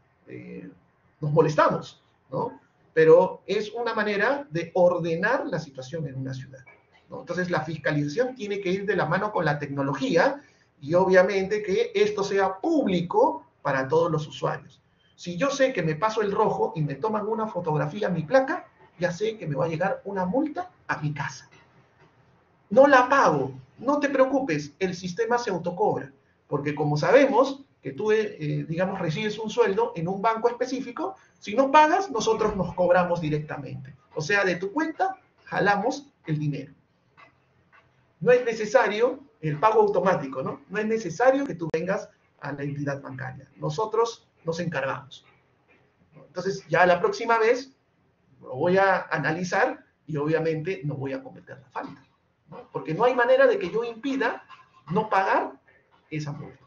Nos molestamos, ¿no? Pero es una manera de ordenar la situación en una ciudad, ¿no? Entonces la fiscalización tiene que ir de la mano con la tecnología y obviamente que esto sea público para todos los usuarios. Si yo sé que me paso el rojo y me toman una fotografía a mi placa, ya sé que me va a llegar una multa a mi casa. No la pago, no te preocupes, el sistema se autocobra, porque como sabemos que tú, digamos, recibes un sueldo en un banco específico, si no pagas, nosotros nos cobramos directamente. O sea, de tu cuenta jalamos el dinero. No es necesario el pago automático, ¿no? No es necesario que tú vengas a la entidad bancaria. Nosotros nos encargamos. Entonces, ya la próxima vez lo voy a analizar y obviamente no voy a cometer la falta, ¿no? Porque no hay manera de que yo impida no pagar esa multa.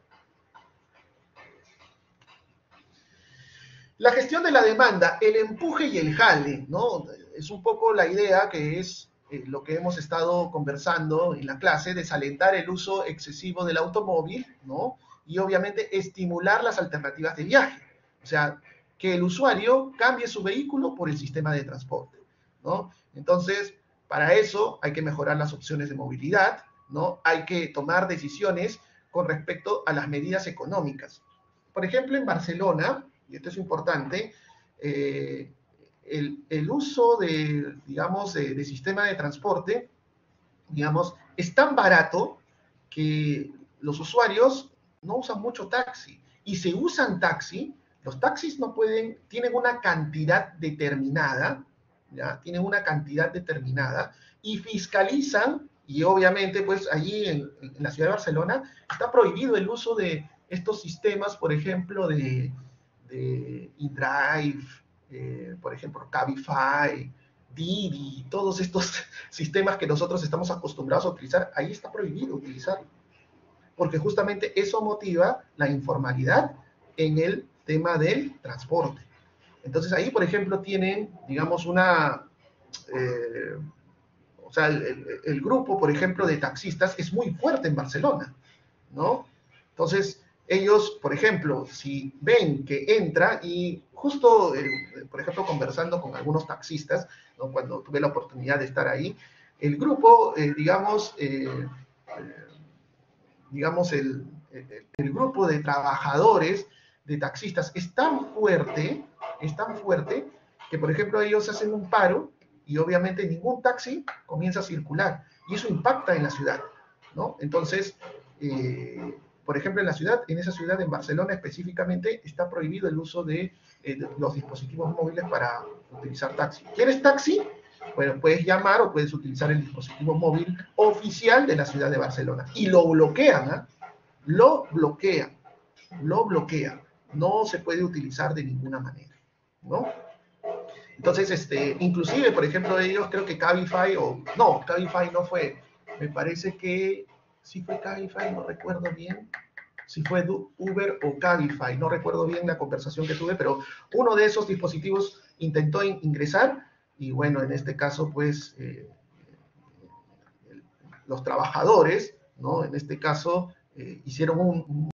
La gestión de la demanda, el empuje y el jale, ¿no? Es un poco la idea que es lo que hemos estado conversando en la clase, desalentar el uso excesivo del automóvil, ¿no? Y obviamente estimular las alternativas de viaje. O sea, que el usuario cambie su vehículo por el sistema de transporte, ¿no? Entonces, para eso hay que mejorar las opciones de movilidad, ¿no? Hay que tomar decisiones con respecto a las medidas económicas. Por ejemplo, en Barcelona, y esto es importante, el uso de, digamos, de sistema de transporte, digamos, es tan barato que los usuarios no usan mucho taxi. Y si usan taxi, Los taxis no pueden, tienen una cantidad determinada, ¿ya? Tienen una cantidad determinada y fiscalizan, y obviamente pues allí en la ciudad de Barcelona está prohibido el uso de estos sistemas, por ejemplo, de InDrive, por ejemplo, Cabify, Didi, todos estos sistemas que nosotros estamos acostumbrados a utilizar, ahí está prohibido utilizarlo, porque justamente eso motiva la informalidad en el tema del transporte. Entonces ahí, por ejemplo, tienen, digamos, o sea, el grupo, por ejemplo, de taxistas es muy fuerte en Barcelona, ¿no? Entonces, ellos, por ejemplo, si ven que entra y justo, por ejemplo, conversando con algunos taxistas, ¿no? Cuando tuve la oportunidad de estar ahí, el grupo, digamos el grupo de trabajadores, de taxistas, es tan fuerte que, por ejemplo, ellos hacen un paro y obviamente ningún taxi comienza a circular y eso impacta en la ciudad, ¿no? Entonces, por ejemplo, en esa ciudad, en Barcelona específicamente, está prohibido el uso de los dispositivos móviles para utilizar taxi. ¿Quieres taxi? Bueno, puedes llamar o puedes utilizar el dispositivo móvil oficial de la ciudad de Barcelona. Y lo bloquean, ¿eh? Lo bloquean, lo bloquean. No se puede utilizar de ninguna manera, ¿no? Entonces, inclusive, por ejemplo, ellos creo que Cabify, o no, Cabify no fue, me parece que sí fue Cabify, no recuerdo bien, si fue Uber o Cabify, no recuerdo bien la conversación que tuve, pero uno de esos dispositivos intentó ingresar y bueno, en este caso, pues, los trabajadores, ¿no? En este caso, hicieron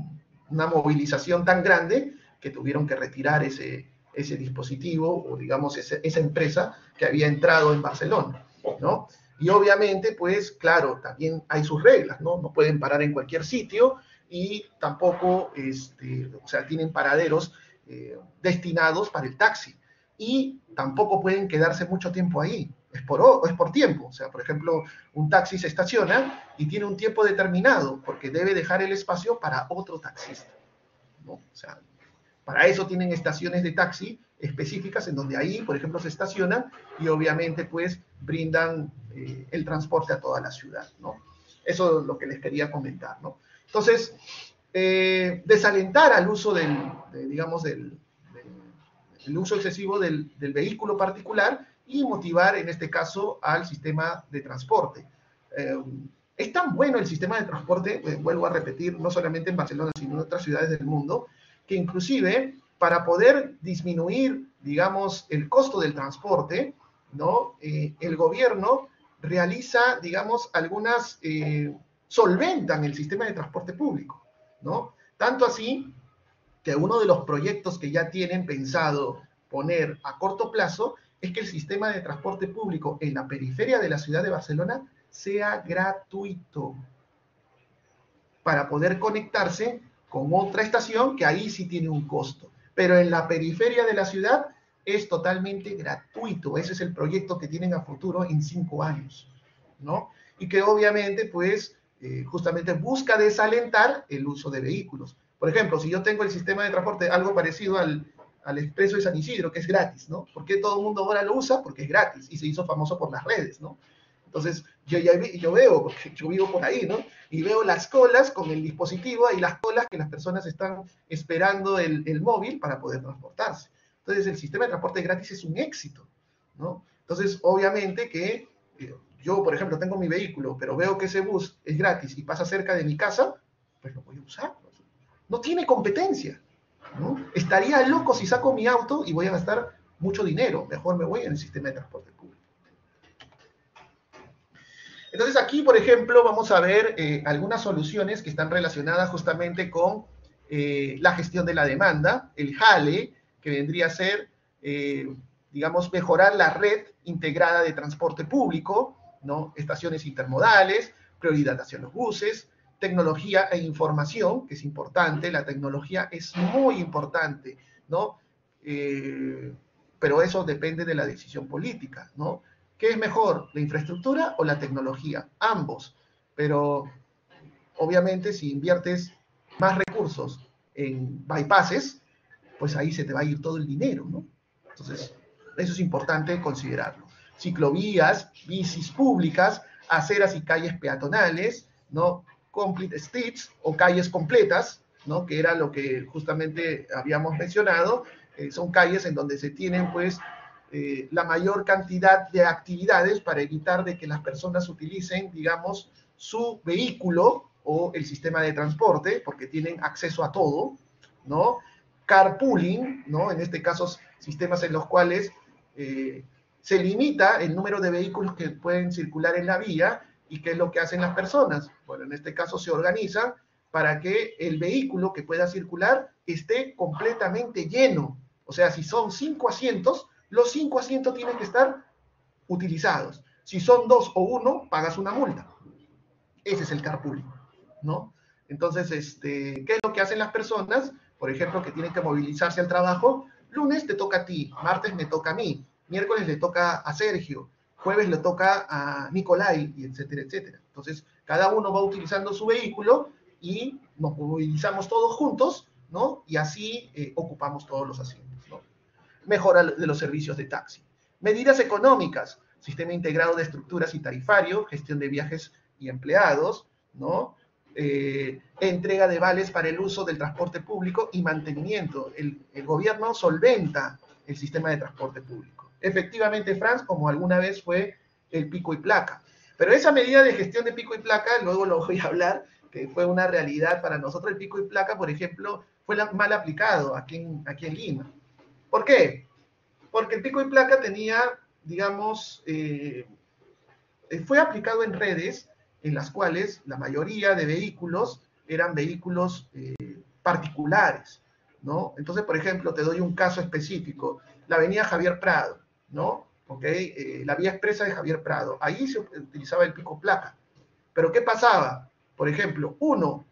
una movilización tan grande que tuvieron que retirar ese dispositivo o digamos esa empresa que había entrado en Barcelona, ¿no? Y obviamente, pues claro, también hay sus reglas, ¿no? No pueden parar en cualquier sitio y tampoco, o sea, tienen paraderos destinados para el taxi y tampoco pueden quedarse mucho tiempo ahí, es por tiempo, o sea, por ejemplo, un taxi se estaciona y tiene un tiempo determinado porque debe dejar el espacio para otro taxista, ¿no? O sea, para eso tienen estaciones de taxi específicas en donde ahí, por ejemplo, se estacionan y obviamente pues brindan el transporte a toda la ciudad, ¿no? Eso es lo que les quería comentar, ¿no? Entonces, desalentar al uso digamos, el uso excesivo del vehículo particular y motivar, en este caso, al sistema de transporte. Es tan bueno el sistema de transporte, vuelvo a repetir, no solamente en Barcelona, sino en otras ciudades del mundo, que inclusive para poder disminuir, digamos, el costo del transporte, ¿no? El gobierno realiza, digamos, solventan el sistema de transporte público, ¿no? Tanto así que uno de los proyectos que ya tienen pensado poner a corto plazo es que el sistema de transporte público en la periferia de la ciudad de Barcelona sea gratuito para poder conectarse con otra estación que ahí sí tiene un costo. Pero en la periferia de la ciudad es totalmente gratuito. Ese es el proyecto que tienen a futuro en 5 años, ¿no? Y que obviamente, pues, justamente busca desalentar el uso de vehículos. Por ejemplo, si yo tengo el sistema de transporte algo parecido al Expreso de San Isidro, que es gratis, ¿no? ¿Por qué todo el mundo ahora lo usa? Porque es gratis y se hizo famoso por las redes, ¿no? Entonces, yo veo, porque yo vivo por ahí, ¿no? Y veo las colas con el dispositivo y las colas que las personas están esperando el móvil para poder transportarse. Entonces, el sistema de transporte gratis es un éxito, ¿no? Entonces, obviamente que yo, por ejemplo, tengo mi vehículo, pero veo que ese bus es gratis y pasa cerca de mi casa, pues lo voy a usar. No tiene competencia, ¿no? Estaría loco si saco mi auto y voy a gastar mucho dinero. Mejor me voy en el sistema de transporte público. Entonces aquí, por ejemplo, vamos a ver algunas soluciones que están relacionadas justamente con la gestión de la demanda, el JALE, que vendría a ser, digamos, mejorar la red integrada de transporte público, ¿no? Estaciones intermodales, prioridad hacia los buses, tecnología e información, que es importante, la tecnología es muy importante, ¿no? Pero eso depende de la decisión política, ¿no? ¿Qué es mejor, la infraestructura o la tecnología? Ambos. Pero obviamente si inviertes más recursos en bypasses, pues ahí se te va a ir todo el dinero, ¿no? Entonces, eso es importante considerarlo. Ciclovías, bicis públicas, aceras y calles peatonales, ¿no? Complete streets o calles completas, ¿no? Que era lo que justamente habíamos mencionado. Son calles en donde se tienen, pues, la mayor cantidad de actividades para evitar de que las personas utilicen, digamos, su vehículo o el sistema de transporte, porque tienen acceso a todo, ¿no? Carpooling, ¿no? En este caso, sistemas en los cuales se limita el número de vehículos que pueden circular en la vía. ¿Y qué es lo que hacen las personas? Bueno, en este caso se organizan para que el vehículo que pueda circular esté completamente lleno. O sea, si son 5 asientos, los 5 asientos tienen que estar utilizados. Si son 2 o 1, pagas una multa. Ese es el carpooling, ¿no? Entonces, ¿qué es lo que hacen las personas? Por ejemplo, que tienen que movilizarse al trabajo. Lunes te toca a ti, martes me toca a mí, miércoles le toca a Sergio, jueves le toca a Nicolai, y etcétera, etcétera. Entonces, cada uno va utilizando su vehículo y nos movilizamos todos juntos, ¿no? Y así ocupamos todos los asientos, ¿no? Mejora de los servicios de taxi. Medidas económicas, sistema integrado de estructuras y tarifario, gestión de viajes y empleados, ¿no? Entrega de vales para el uso del transporte público y mantenimiento. El gobierno solventa el sistema de transporte público. Efectivamente, Franz, como alguna vez fue el pico y placa. Pero esa medida de gestión de pico y placa, luego lo voy a hablar, que fue una realidad para nosotros. El pico y placa, por ejemplo, fue mal aplicado aquí en Lima. ¿Por qué? Porque el pico y placa tenía, digamos, fue aplicado en redes en las cuales la mayoría de vehículos eran vehículos particulares, ¿no? Entonces, por ejemplo, te doy un caso específico, la avenida Javier Prado, ¿no? ¿Okay? La vía expresa de Javier Prado, ahí se utilizaba el pico placa. Pero ¿qué pasaba? Por ejemplo, uno,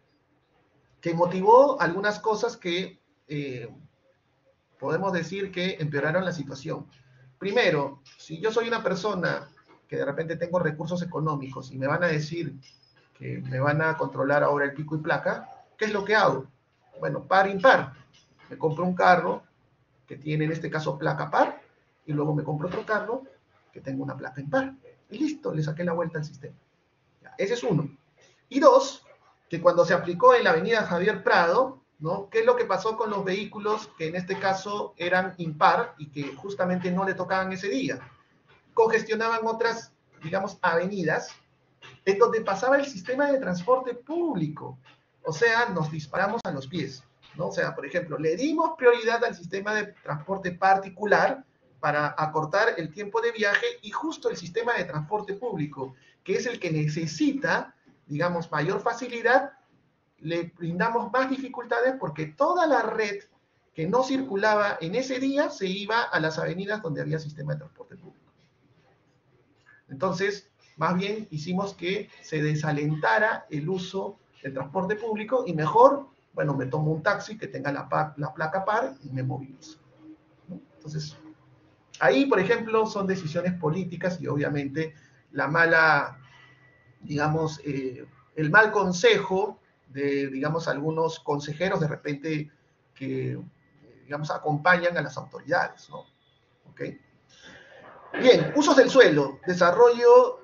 que motivó algunas cosas que podemos decir que empeoraron la situación. Primero, si yo soy una persona que de repente tengo recursos económicos y me van a decir que me van a controlar ahora el pico y placa, ¿qué es lo que hago? Bueno, par, impar. Me compro un carro que tiene en este caso placa par y luego me compro otro carro que tenga una placa impar. Y listo, le saqué la vuelta al sistema. Ya, ese es uno. Y dos, que cuando se aplicó en la avenida Javier Prado, ¿no? ¿Qué es lo que pasó con los vehículos que en este caso eran impar y que justamente no le tocaban ese día? Congestionaban otras, digamos, avenidas en donde pasaba el sistema de transporte público. O sea, nos disparamos a los pies, ¿no? O sea, por ejemplo, le dimos prioridad al sistema de transporte particular para acortar el tiempo de viaje y justo el sistema de transporte público, que es el que necesita, digamos, mayor facilidad, le brindamos más dificultades porque toda la red que no circulaba en ese día se iba a las avenidas donde había sistema de transporte público. Entonces, más bien hicimos que se desalentara el uso del transporte público y mejor, bueno, me tomo un taxi que tenga la placa par y me movilizo, ¿no? Entonces, ahí, por ejemplo, son decisiones políticas y obviamente la mala, digamos, el mal consejo de, digamos, algunos consejeros de repente que, digamos, acompañan a las autoridades, ¿no? ¿Ok? Bien, usos del suelo, desarrollo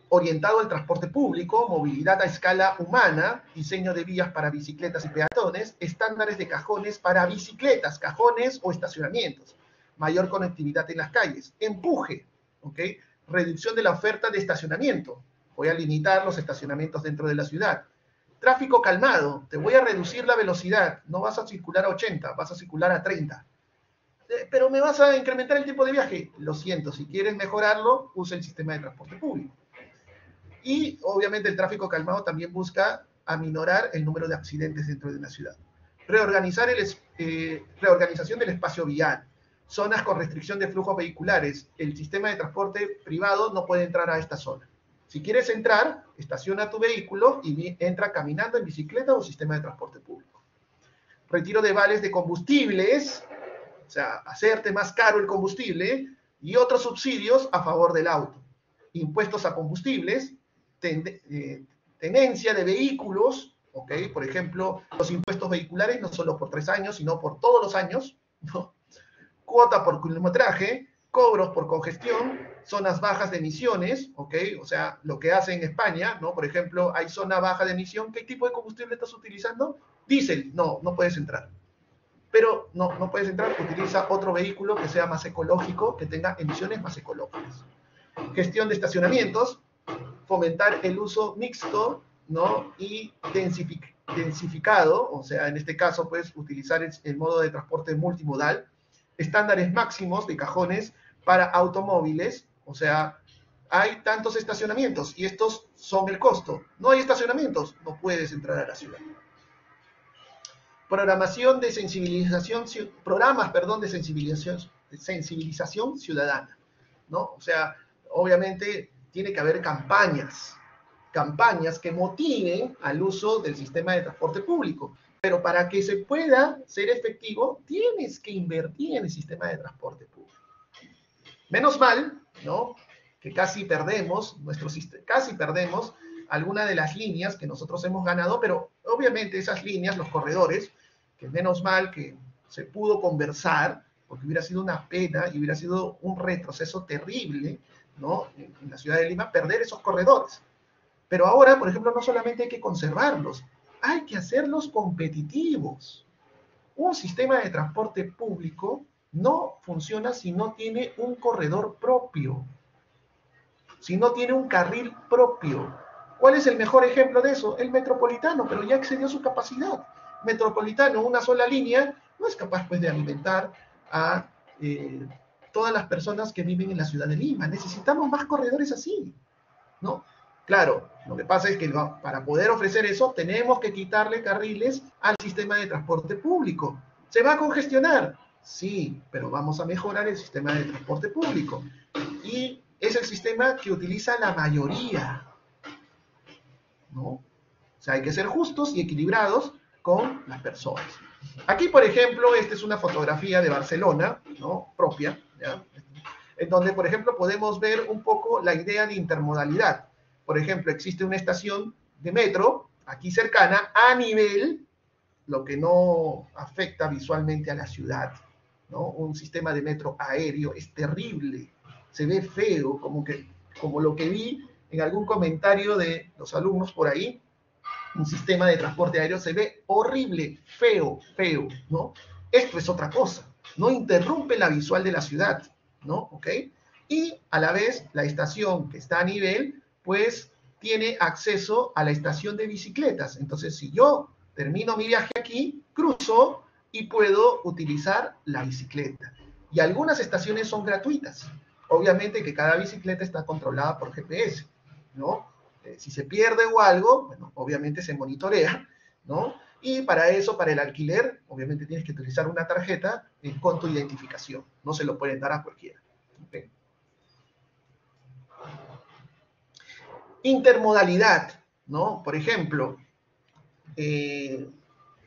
orientado al transporte público, movilidad a escala humana, diseño de vías para bicicletas y peatones, estándares de cajones para bicicletas, cajones o estacionamientos, mayor conectividad en las calles, empuje, ¿ok? Reducción de la oferta de estacionamiento, voy a limitar los estacionamientos dentro de la ciudad. Tráfico calmado, te voy a reducir la velocidad, no vas a circular a 80, vas a circular a 30. Pero me vas a incrementar el tiempo de viaje. Lo siento, si quieres mejorarlo, usa el sistema de transporte público. Y obviamente el tráfico calmado también busca aminorar el número de accidentes dentro de una ciudad. Reorganización del espacio vial. Zonas con restricción de flujos vehiculares. El sistema de transporte privado no puede entrar a esta zona. Si quieres entrar, estaciona tu vehículo y entra caminando en bicicleta o sistema de transporte público. Retiro de vales de combustibles, o sea, hacerte más caro el combustible y otros subsidios a favor del auto. Impuestos a combustibles, tenencia de vehículos, ¿ok? Por ejemplo, los impuestos vehiculares no solo por 3 años, sino por todos los años, ¿no? Cuota por kilometraje, cobros por congestión, zonas bajas de emisiones, ¿ok? O sea, lo que hace en España, ¿no? Por ejemplo, hay zona baja de emisión, ¿qué tipo de combustible estás utilizando? Diésel, no, no puedes entrar. Pero no, no puedes entrar, utiliza otro vehículo que sea más ecológico, que tenga emisiones más ecológicas. Gestión de estacionamientos, fomentar el uso mixto, ¿no? Y densificado, o sea, en este caso, pues, utilizar el modo de transporte multimodal, estándares máximos de cajones para automóviles, o sea, hay tantos estacionamientos y estos son el costo. No hay estacionamientos, no puedes entrar a la ciudad. Programación de sensibilización, programas, perdón, de sensibilización ciudadana, ¿no? O sea, obviamente tiene que haber campañas que motiven al uso del sistema de transporte público. Pero para que se pueda ser efectivo, tienes que invertir en el sistema de transporte público. Menos mal, ¿no? Que casi perdemos alguna de las líneas que nosotros hemos ganado, pero obviamente esas líneas, los corredores, que menos mal que se pudo conversar, porque hubiera sido una pena y hubiera sido un retroceso terrible, ¿no? En la ciudad de Lima, perder esos corredores. Pero ahora, por ejemplo, no solamente hay que conservarlos, hay que hacerlos competitivos. Un sistema de transporte público no funciona si no tiene un corredor propio, si no tiene un carril propio. ¿Cuál es el mejor ejemplo de eso? El Metropolitano, pero ya excedió su capacidad. Metropolitano, una sola línea, no es capaz pues de alimentar a todas las personas que viven en la ciudad de Lima. Necesitamos más corredores así, ¿no? Claro, lo que pasa es que para poder ofrecer eso tenemos que quitarle carriles al sistema de transporte público. ¿Se va a congestionar? Sí, pero vamos a mejorar el sistema de transporte público. Y es el sistema que utiliza la mayoría, ¿no? O sea, hay que ser justos y equilibrados con las personas. Aquí, por ejemplo, esta es una fotografía de Barcelona, ¿no? Propia, ¿ya? En donde, por ejemplo, podemos ver un poco la idea de intermodalidad. Por ejemplo, existe una estación de metro aquí cercana a nivel, lo que no afecta visualmente a la ciudad, ¿no? Un sistema de metro aéreo es terrible, se ve feo, como lo que vi en algún comentario de los alumnos por ahí, un sistema de transporte aéreo se ve horrible, feo, feo, ¿no? Esto es otra cosa, no interrumpe la visual de la ciudad, ¿no? ¿Ok? Y a la vez la estación que está a nivel, pues tiene acceso a la estación de bicicletas. Entonces, si yo termino mi viaje aquí, cruzo y puedo utilizar la bicicleta. Y algunas estaciones son gratuitas. Obviamente que cada bicicleta está controlada por GPS, ¿no? Si se pierde o algo, bueno, obviamente se monitorea, ¿no? Y para eso, para el alquiler, obviamente tienes que utilizar una tarjeta con tu identificación. No se lo pueden dar a cualquiera. ¿Okay? Intermodalidad, ¿no? Por ejemplo,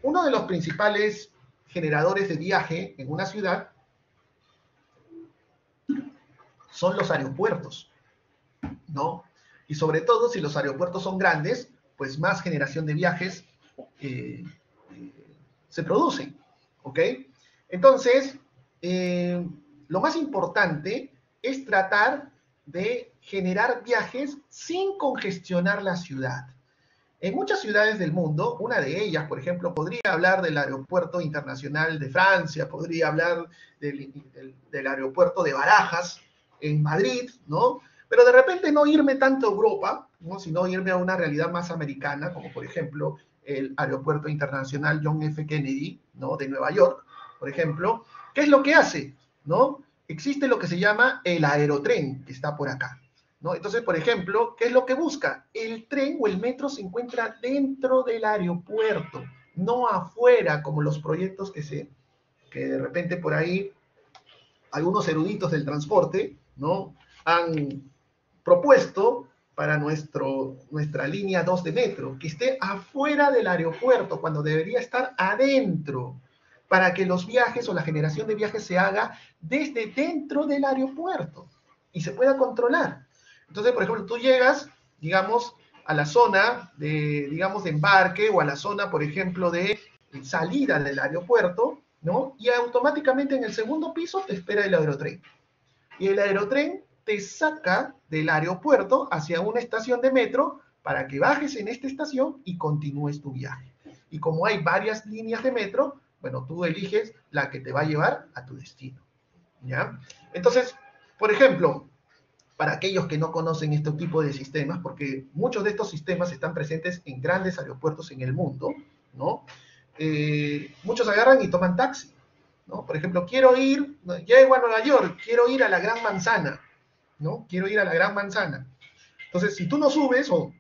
uno de los principales generadores de viaje en una ciudad son los aeropuertos, ¿no? Y sobre todo, si los aeropuertos son grandes, pues más generación de viajes se producen, ¿ok? Entonces, lo más importante es tratar de generar viajes sin congestionar la ciudad. En muchas ciudades del mundo, una de ellas, por ejemplo, podría hablar del Aeropuerto Internacional de Francia, podría hablar del aeropuerto de Barajas en Madrid, ¿no? Pero de repente no irme tanto a Europa, ¿no? Sino irme a una realidad más americana, como por ejemplo el Aeropuerto Internacional John F. Kennedy, ¿no? De Nueva York, por ejemplo. ¿Qué es lo que hace? ¿No? Existe lo que se llama el aerotren, que está por acá, ¿no? Entonces, por ejemplo, ¿qué es lo que busca? El tren o el metro se encuentra dentro del aeropuerto, no afuera, como los proyectos que de repente por ahí algunos eruditos del transporte, ¿no? Han propuesto para nuestra línea 2 de metro, que esté afuera del aeropuerto cuando debería estar adentro, para que los viajes o la generación de viajes se haga desde dentro del aeropuerto y se pueda controlar. Entonces, por ejemplo, tú llegas, digamos, a la zona de, digamos, de embarque o a la zona, por ejemplo, de salida del aeropuerto, ¿no? Y automáticamente en el segundo piso te espera el aerotren. Y el aerotren te saca del aeropuerto hacia una estación de metro para que bajes en esta estación y continúes tu viaje. Y como hay varias líneas de metro, bueno, tú eliges la que te va a llevar a tu destino, ¿ya? Entonces, por ejemplo, para aquellos que no conocen este tipo de sistemas, porque muchos de estos sistemas están presentes en grandes aeropuertos en el mundo, ¿no? Muchos agarran y toman taxi, ¿no? Por ejemplo, quiero ir, llego a Nueva York, quiero ir a la Gran Manzana, ¿no? Quiero ir a la Gran Manzana. Entonces, si tú no subes o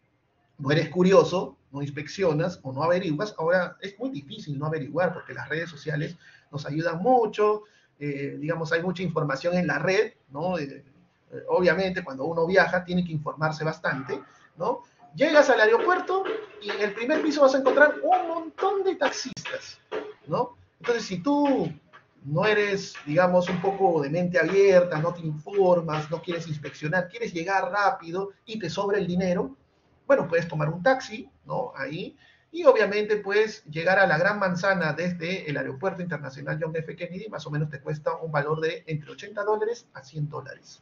no eres curioso, no inspeccionas o no averiguas, ahora es muy difícil no averiguar porque las redes sociales nos ayudan mucho, digamos, hay mucha información en la red, ¿no? Obviamente, cuando uno viaja, tiene que informarse bastante, ¿no? Llegas al aeropuerto y en el primer piso vas a encontrar un montón de taxistas, ¿no? Entonces, si tú no eres, digamos, un poco de mente abierta, no te informas, no quieres inspeccionar, quieres llegar rápido y te sobra el dinero, bueno, puedes tomar un taxi, ¿no? Ahí, y obviamente puedes llegar a la Gran Manzana desde el Aeropuerto Internacional John F. Kennedy, más o menos te cuesta un valor de entre $80 a $100,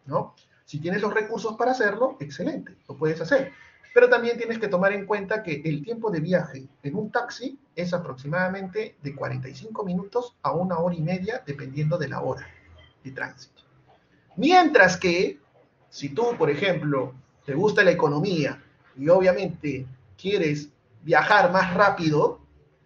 ¿no? Si tienes los recursos para hacerlo, excelente, lo puedes hacer. Pero también tienes que tomar en cuenta que el tiempo de viaje en un taxi es aproximadamente de 45 minutos a 1 hora y media, dependiendo de la hora de tránsito. Mientras que, si tú, por ejemplo, te gusta la economía y obviamente quieres viajar más rápido,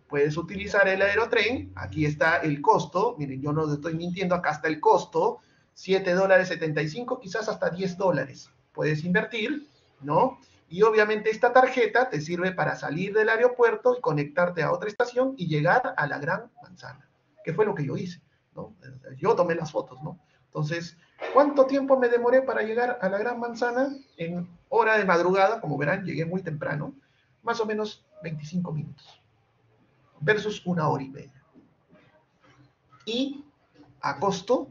puedes utilizar el aerotren. Aquí está el costo. Miren, yo no estoy mintiendo, acá está el costo. $7.75, quizás hasta $10. Puedes invertir, ¿no? Y obviamente esta tarjeta te sirve para salir del aeropuerto y conectarte a otra estación y llegar a la Gran Manzana, que fue lo que yo hice, ¿no? Yo tomé las fotos, ¿no? Entonces, ¿cuánto tiempo me demoré para llegar a la Gran Manzana? En hora de madrugada, como verán, llegué muy temprano, más o menos 25 minutos, versus 1 hora y media. Y a costo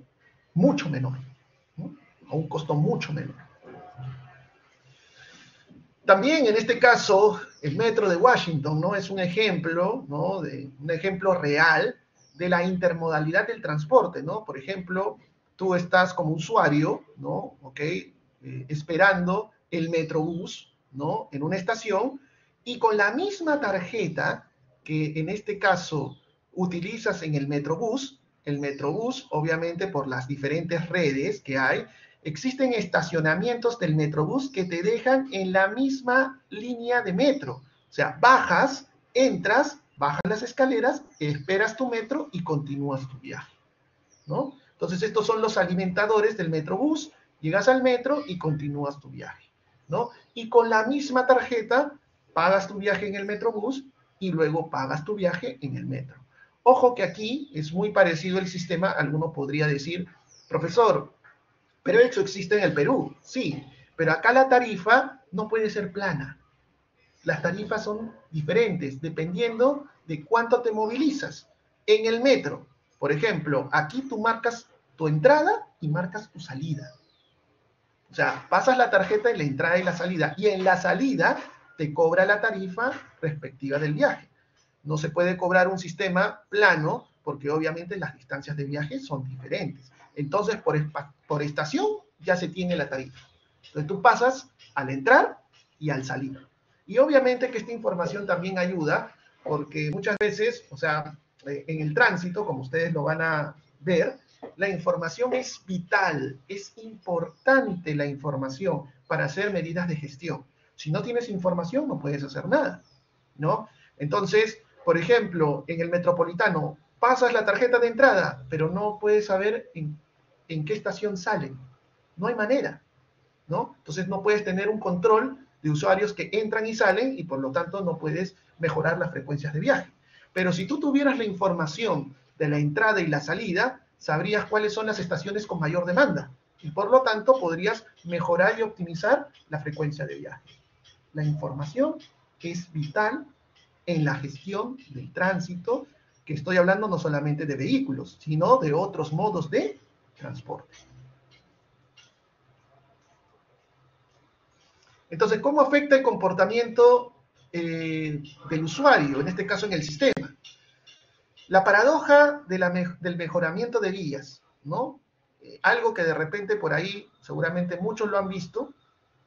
mucho menor, ¿no? A un costo mucho menor. También en este caso, el metro de Washington, ¿no? Es un ejemplo, ¿no? Un ejemplo real de la intermodalidad del transporte, ¿no? Por ejemplo, tú estás como usuario, ¿no? ¿Ok? Esperando el Metrobús, ¿no? En una estación y con la misma tarjeta que en este caso utilizas en el Metrobús, obviamente por las diferentes redes que hay, existen estacionamientos del Metrobús que te dejan en la misma línea de metro. O sea, bajas, entras, bajas las escaleras, esperas tu metro y continúas tu viaje, ¿no? Entonces, estos son los alimentadores del Metrobús. Llegas al metro y continúas tu viaje, ¿no? Y con la misma tarjeta pagas tu viaje en el Metrobús y luego pagas tu viaje en el metro. Ojo que aquí es muy parecido el sistema. Alguno podría decir, profesor, pero eso existe en el Perú, sí, pero acá la tarifa no puede ser plana. Las tarifas son diferentes dependiendo de cuánto te movilizas. En el metro, por ejemplo, aquí tú marcas tu entrada y marcas tu salida. O sea, pasas la tarjeta en la entrada y la salida, y en la salida te cobra la tarifa respectiva del viaje. No se puede cobrar un sistema plano porque obviamente las distancias de viaje son diferentes. Entonces, por estación ya se tiene la tarifa. Entonces, tú pasas al entrar y al salir. Y obviamente que esta información también ayuda porque muchas veces, o sea, en el tránsito, como ustedes lo van a ver, la información es vital, es importante la información para hacer medidas de gestión. Si no tienes información, no puedes hacer nada, ¿no? Entonces, por ejemplo, en el Metropolitano, pasas la tarjeta de entrada, pero no puedes saber en qué estación salen. No hay manera, ¿no? Entonces no puedes tener un control de usuarios que entran y salen y por lo tanto no puedes mejorar las frecuencias de viaje. Pero si tú tuvieras la información de la entrada y la salida, sabrías cuáles son las estaciones con mayor demanda y por lo tanto podrías mejorar y optimizar la frecuencia de viaje. La información es vital en la gestión del tránsito, que estoy hablando no solamente de vehículos, sino de otros modos de transporte. Entonces, ¿cómo afecta el comportamiento del usuario, en este caso en el sistema? La paradoja del mejoramiento de vías, ¿no? Algo que de repente por ahí seguramente muchos lo han visto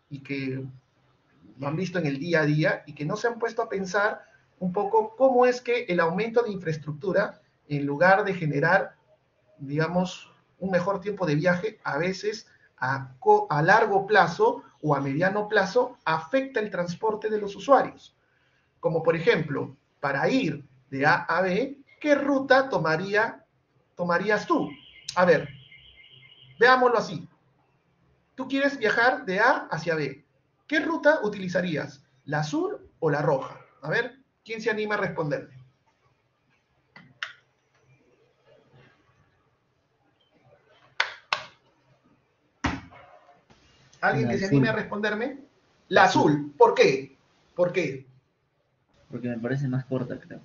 y que lo han visto en el día a día y que no se han puesto a pensar un poco cómo es que el aumento de infraestructura, en lugar de generar, digamos, un mejor tiempo de viaje, a veces a largo plazo o a mediano plazo afecta el transporte de los usuarios. Como por ejemplo, para ir de A a B, ¿qué ruta tomarías tú? A ver, veámoslo así. Tú quieres viajar de A hacia B. ¿Qué ruta utilizarías? ¿La azul o la roja? A ver, ¿quién se anima a responderme? ¿Alguien La que se anime a azul, responderme? la La azul, azul. ¿Por qué? ¿Por qué? porque me parece más corta, creo.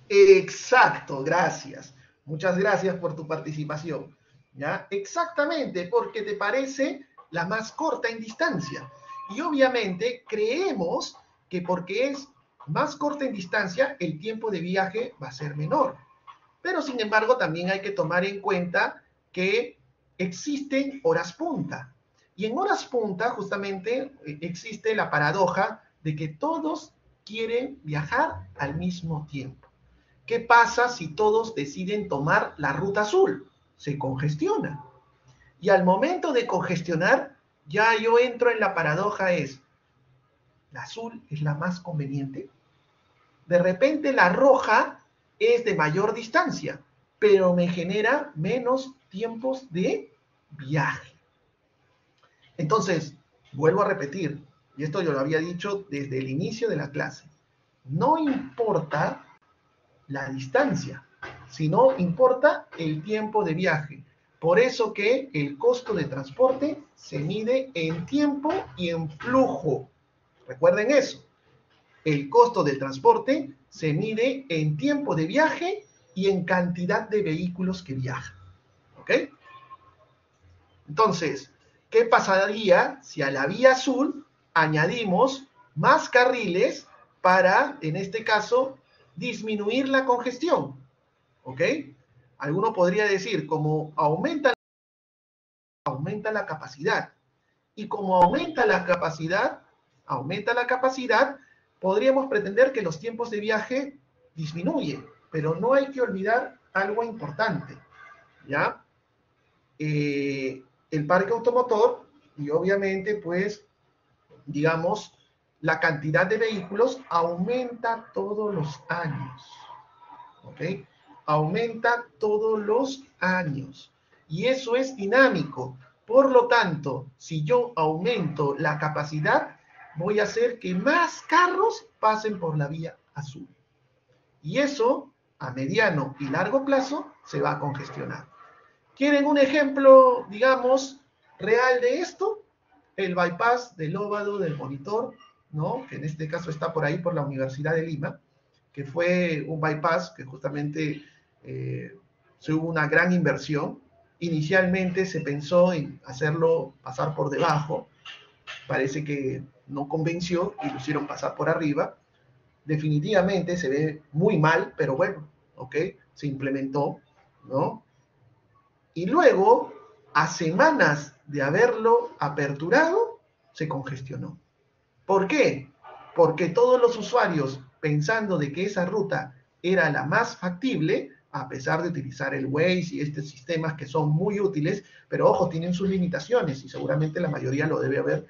Exacto, gracias. Muchas gracias por tu participación. ¿Ya? Exactamente, porque te parece la más corta en distancia. Y obviamente creemos que porque es más corta en distancia, el tiempo de viaje va a ser menor. Pero sin embargo, también hay que tomar en cuenta que existen horas punta. Y en horas punta, justamente, existe la paradoja de que todos quieren viajar al mismo tiempo. ¿Qué pasa si todos deciden tomar la ruta azul? Se congestiona. Y al momento de congestionar, ya yo entro en la paradoja es, ¿la azul es la más conveniente? De repente la roja es de mayor distancia, pero me genera menos tiempos de viaje. Entonces, vuelvo a repetir, y esto yo lo había dicho desde el inicio de la clase, no importa la distancia, sino importa el tiempo de viaje. Por eso que el costo de transporte se mide en tiempo y en flujo. Recuerden eso. El costo del transporte se mide en tiempo de viaje y en cantidad de vehículos que viajan. ¿Ok? Entonces, ¿qué pasaría si a la vía azul añadimos más carriles para, en este caso, disminuir la congestión? ¿Ok? Alguno podría decir, como aumenta la capacidad. Y como aumenta la capacidad, podríamos pretender que los tiempos de viaje disminuyen. Pero no hay que olvidar algo importante, ¿ya? El parque automotor y obviamente, pues, digamos, la cantidad de vehículos aumenta todos los años. ¿Ok? Aumenta todos los años. Y eso es dinámico. Por lo tanto, si yo aumento la capacidad, voy a hacer que más carros pasen por la vía azul. Y eso, a mediano y largo plazo, se va a congestionar. ¿Quieren un ejemplo, digamos, real de esto? El bypass del Óvado del Monitor, ¿no? Que en este caso está por ahí por la Universidad de Lima, que fue un bypass que justamente se hubo una gran inversión. Inicialmente se pensó en hacerlo pasar por debajo, parece que no convenció y lo hicieron pasar por arriba. Definitivamente se ve muy mal, pero bueno, ok, se implementó, ¿no? Y luego, a semanas de haberlo aperturado, se congestionó. ¿Por qué? Porque todos los usuarios, pensando de que esa ruta era la más factible, a pesar de utilizar el Waze y estos sistemas que son muy útiles, pero ojo, tienen sus limitaciones y seguramente la mayoría lo debe haber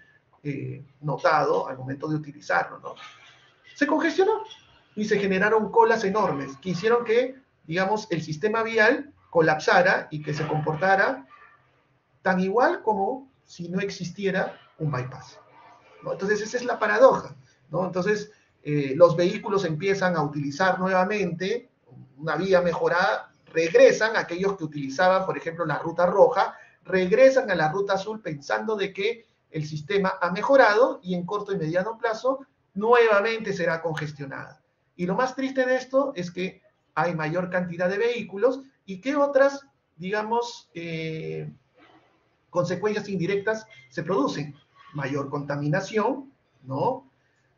notado al momento de utilizarlo, ¿no? Se congestionó y se generaron colas enormes que hicieron que, digamos, el sistema vial colapsara y que se comportara tan igual como si no existiera un bypass, ¿no? Entonces esa es la paradoja, ¿no? Entonces los vehículos empiezan a utilizar nuevamente una vía mejorada, regresan aquellos que utilizaban, por ejemplo, la ruta roja, regresan a la ruta azul pensando de que el sistema ha mejorado y en corto y mediano plazo nuevamente será congestionada. Y lo más triste de esto es que hay mayor cantidad de vehículos y que otras, digamos, consecuencias indirectas se producen. mayor contaminación, ¿no?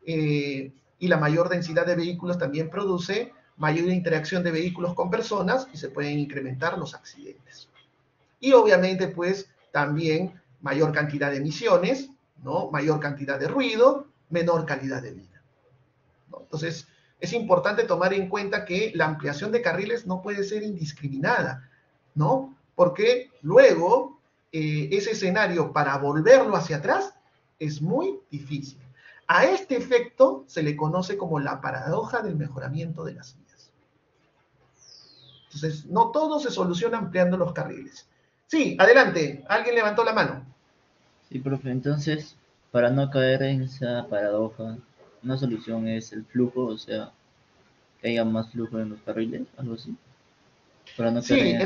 Y la mayor densidad de vehículos también produce mayor interacción de vehículos con personas y se pueden incrementar los accidentes. Y obviamente, pues, también mayor cantidad de emisiones, ¿no? Mayor cantidad de ruido, menor calidad de vida, ¿no? Entonces, es importante tomar en cuenta que la ampliación de carriles no puede ser indiscriminada, ¿no? Porque luego ese escenario para volverlo hacia atrás es muy difícil. A este efecto se le conoce como la paradoja del mejoramiento de las vías. Entonces, no todo se soluciona ampliando los carriles. Sí, adelante, alguien levantó la mano. Sí, profe, entonces, para no caer en esa paradoja, una solución es el flujo, o sea, que haya más flujo en los carriles, algo así, para no caer en Sí, eso.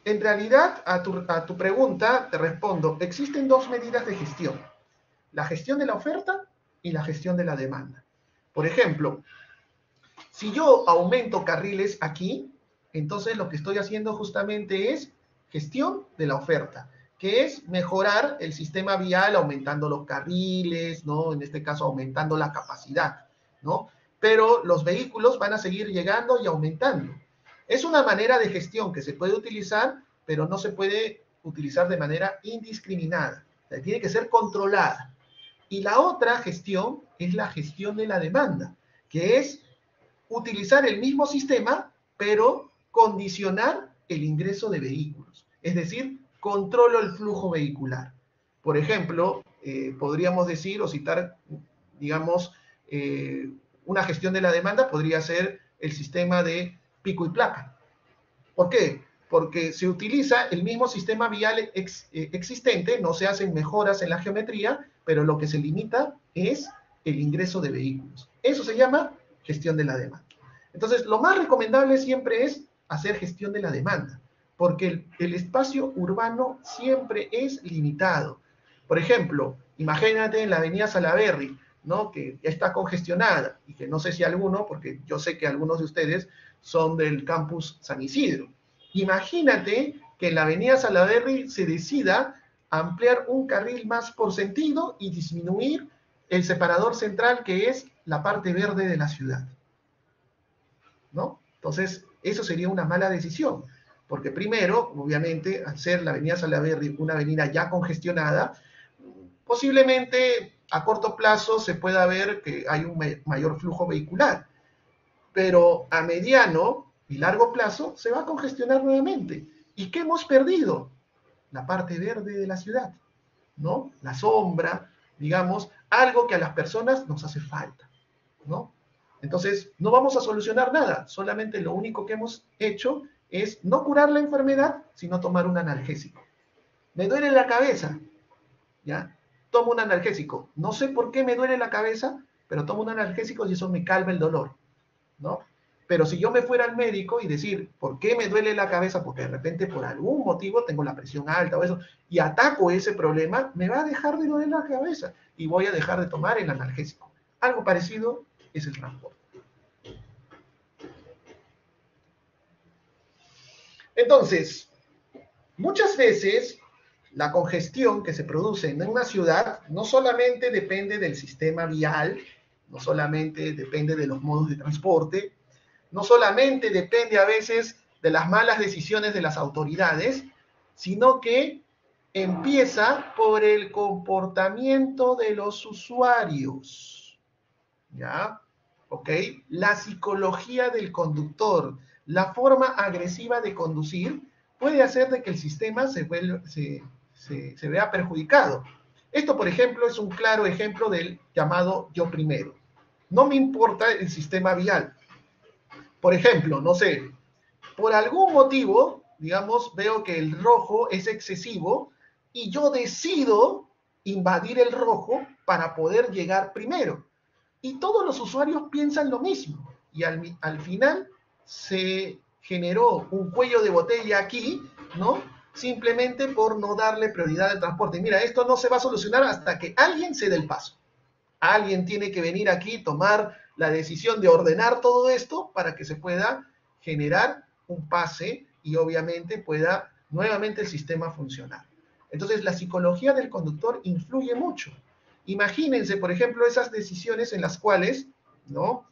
en realidad a tu pregunta te respondo, existen dos medidas de gestión, la gestión de la oferta y la gestión de la demanda. Por ejemplo, si yo aumento carriles aquí, entonces lo que estoy haciendo justamente es gestión de la oferta, que es mejorar el sistema vial aumentando los carriles, ¿no? En este caso aumentando la capacidad, ¿no? Pero los vehículos van a seguir llegando y aumentando. Es una manera de gestión que se puede utilizar, pero no se puede utilizar de manera indiscriminada. O sea, tiene que ser controlada. Y la otra gestión es la gestión de la demanda, que es utilizar el mismo sistema, pero condicionar el ingreso de vehículos. Es decir, controlo el flujo vehicular. Por ejemplo, podríamos decir o citar, digamos, una gestión de la demanda podría ser el sistema de pico y placa. ¿Por qué? Porque se utiliza el mismo sistema vial existente, no se hacen mejoras en la geometría, pero lo que se limita es el ingreso de vehículos. Eso se llama gestión de la demanda. Entonces, lo más recomendable siempre es hacer gestión de la demanda, porque el espacio urbano siempre es limitado. Por ejemplo, imagínate en la avenida Salaberry, ¿no? Que ya está congestionada y que no sé si alguno, porque yo sé que algunos de ustedes son del campus San Isidro. Imagínate que en la avenida Salaberry se decida ampliar un carril más por sentido y disminuir el separador central que es la parte verde de la ciudad, ¿no? Entonces, eso sería una mala decisión, porque primero, obviamente, al ser la avenida Salaberry una avenida ya congestionada, posiblemente a corto plazo se pueda ver que hay un mayor flujo vehicular, pero a mediano y largo plazo se va a congestionar nuevamente. ¿Y qué hemos perdido? La parte verde de la ciudad, ¿no? La sombra, digamos, algo que a las personas nos hace falta, ¿no? Entonces, no vamos a solucionar nada, solamente lo único que hemos hecho es no curar la enfermedad, sino tomar un analgésico. Me duele la cabeza, ¿ya? Tomo un analgésico. No sé por qué me duele la cabeza, pero tomo un analgésico y eso me calma el dolor, ¿no? Pero si yo me fuera al médico y decir, ¿por qué me duele la cabeza? Porque de repente por algún motivo tengo la presión alta o eso, y ataco ese problema, me va a dejar de doler la cabeza y voy a dejar de tomar el analgésico. Algo parecido es el transporte. Entonces, muchas veces la congestión que se produce en una ciudad no solamente depende del sistema vial, no solamente depende de los modos de transporte, no solamente depende a veces de las malas decisiones de las autoridades, sino que empieza por el comportamiento de los usuarios. ¿Ya? ¿Ok? La psicología del conductor, la forma agresiva de conducir, puede hacer de que el sistema se vea perjudicado. Esto, por ejemplo, es un claro ejemplo del llamado yo primero. No me importa el sistema vial. Por ejemplo, no sé, por algún motivo, digamos, veo que el rojo es excesivo y yo decido invadir el rojo para poder llegar primero. Y todos los usuarios piensan lo mismo. Y al final se generó un cuello de botella aquí, ¿no? Simplemente por no darle prioridad al transporte. Y mira, esto no se va a solucionar hasta que alguien se dé el paso. Alguien tiene que venir aquí, tomar la decisión de ordenar todo esto para que se pueda generar un pase y obviamente pueda nuevamente el sistema funcionar. Entonces, la psicología del conductor influye mucho. Imagínense, por ejemplo, esas decisiones en las cuales, ¿no?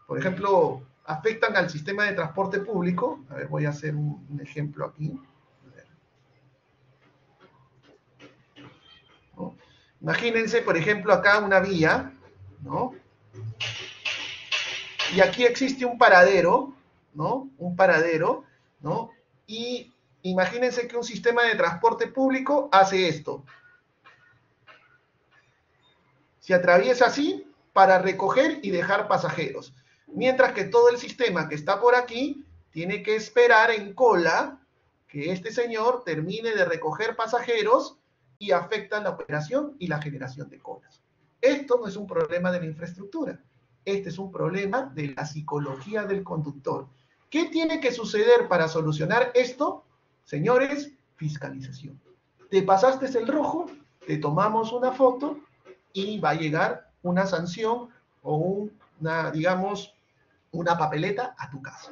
Por ejemplo, afectan al sistema de transporte público. A ver, voy a hacer un ejemplo aquí. ¿No? Imagínense, por ejemplo, acá una vía, ¿no? Y aquí existe un paradero, ¿no? Un paradero, ¿no? Y imagínense que un sistema de transporte público hace esto. Se atraviesa así para recoger y dejar pasajeros. Mientras que todo el sistema que está por aquí tiene que esperar en cola que este señor termine de recoger pasajeros y afecta la operación y la generación de colas. Esto no es un problema de la infraestructura, este es un problema de la psicología del conductor. ¿Qué tiene que suceder para solucionar esto? Señores, fiscalización. Te pasaste el rojo, te tomamos una foto y va a llegar una sanción o digamos, una papeleta a tu casa,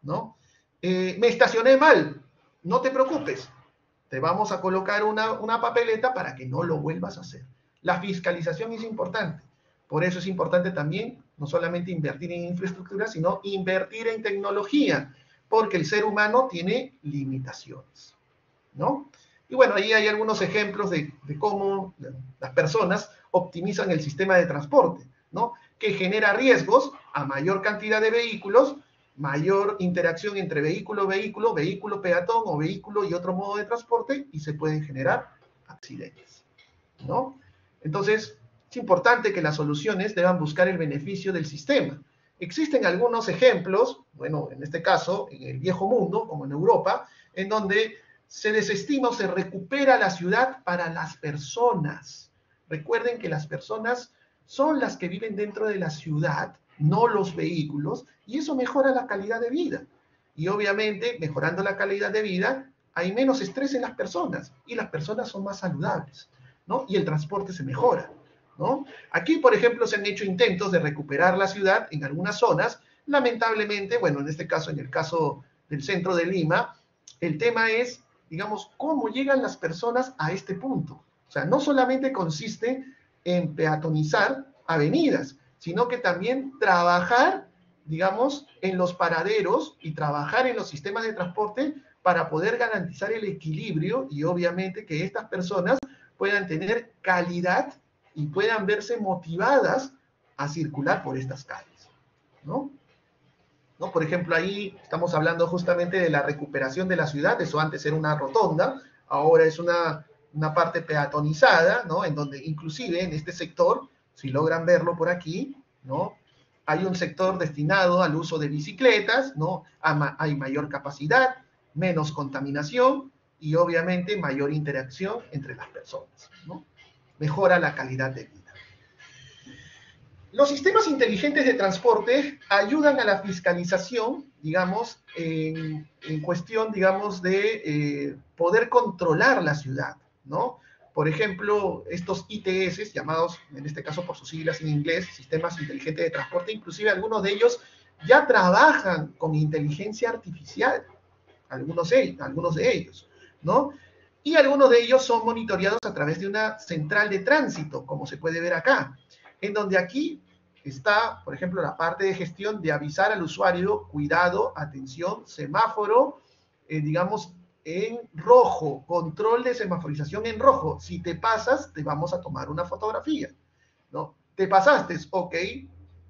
¿no? Me estacioné mal, no te preocupes, te vamos a colocar una papeleta para que no lo vuelvas a hacer. La fiscalización es importante, por eso es importante también no solamente invertir en infraestructura, sino invertir en tecnología, porque el ser humano tiene limitaciones, ¿no? Y bueno, ahí hay algunos ejemplos de cómo las personas optimizan el sistema de transporte, ¿no? Que genera riesgos a mayor cantidad de vehículos, mayor interacción entre vehículo, vehículo peatón o vehículo y otro modo de transporte y se pueden generar accidentes, ¿no? Entonces, es importante que las soluciones deban buscar el beneficio del sistema. Existen algunos ejemplos, bueno, en este caso, en el viejo mundo, como en Europa, en donde se desestima o se recupera la ciudad para las personas. Recuerden que las personas son las que viven dentro de la ciudad, no los vehículos, y eso mejora la calidad de vida. Y obviamente, mejorando la calidad de vida, hay menos estrés en las personas, y las personas son más saludables, ¿no? Y el transporte se mejora, ¿no? Aquí, por ejemplo, se han hecho intentos de recuperar la ciudad en algunas zonas. Lamentablemente, bueno, en este caso, en el caso del centro de Lima, el tema es, digamos, cómo llegan las personas a este punto. O sea, no solamente consiste en peatonizar avenidas, sino que también trabajar, digamos, en los paraderos y trabajar en los sistemas de transporte para poder garantizar el equilibrio y obviamente que estas personas puedan tener calidad y puedan verse motivadas a circular por estas calles, ¿no? ¿No? Por ejemplo, ahí estamos hablando justamente de la recuperación de la ciudad. Eso antes era una rotonda, ahora es una parte peatonizada, ¿no? En donde inclusive en este sector, si logran verlo por aquí, ¿no? Hay un sector destinado al uso de bicicletas, ¿no? Hay mayor capacidad, menos contaminación y obviamente mayor interacción entre las personas, ¿no? Mejora la calidad de vida. Los sistemas inteligentes de transporte ayudan a la fiscalización, digamos, en cuestión, digamos, de poder controlar la ciudad, ¿no? Por ejemplo, estos ITS, llamados, en este caso por sus siglas en inglés, Sistemas Inteligentes de Transporte, inclusive algunos de ellos ya trabajan con inteligencia artificial, algunos de ellos, ¿no? Y algunos de ellos son monitoreados a través de una central de tránsito, como se puede ver acá, en donde aquí está, por ejemplo, la parte de gestión de avisar al usuario, cuidado, atención, semáforo, digamos, en rojo, control de semaforización en rojo. Si te pasas, te vamos a tomar una fotografía, ¿no? Te pasaste, ok,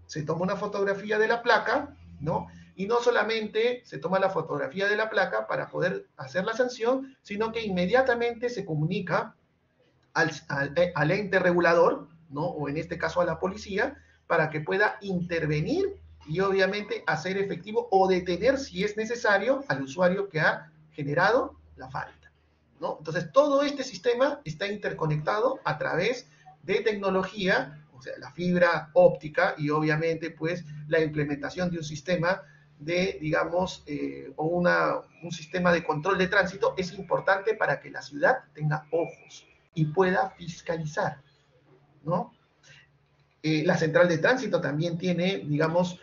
se toma una fotografía de la placa, ¿no? Y no solamente se toma la fotografía de la placa para poder hacer la sanción, sino que inmediatamente se comunica al ente regulador, ¿no? O en este caso a la policía, para que pueda intervenir y obviamente hacer efectivo o detener si es necesario al usuario que ha generado la falta, ¿no? Entonces todo este sistema está interconectado a través de tecnología, o sea, la fibra óptica y obviamente pues la implementación de un sistema de, digamos, un sistema de control de tránsito es importante para que la ciudad tenga ojos y pueda fiscalizar, ¿no? La central de tránsito también tiene, digamos,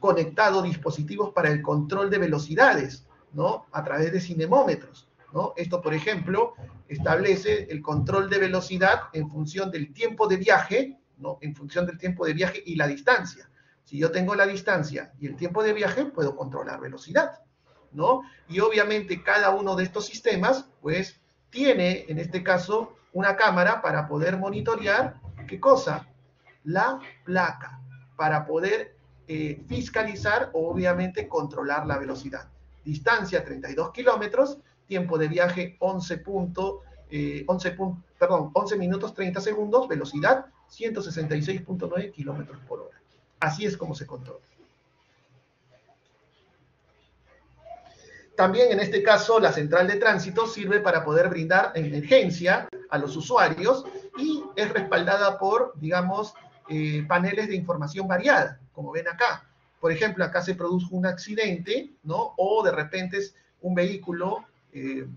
conectado dispositivos para el control de velocidades, ¿no? A través de cinemómetros. ¿no? Esto, por ejemplo, establece el control de velocidad en función del tiempo de viaje, ¿no? En función del tiempo de viaje y la distancia. Si yo tengo la distancia y el tiempo de viaje, puedo controlar velocidad, ¿no? Y obviamente cada uno de estos sistemas, pues, tiene, en este caso, una cámara para poder monitorear, ¿qué cosa? La placa, para poder fiscalizar o obviamente controlar la velocidad. Distancia 32 kilómetros, tiempo de viaje 11 minutos 30 segundos, velocidad 166.9 kilómetros por hora. Así es como se controla. También en este caso la central de tránsito sirve para poder brindar emergencia a los usuarios y es respaldada por, digamos, paneles de información variada, como ven acá. Por ejemplo, acá se produjo un accidente, ¿no? O de repente es un vehículo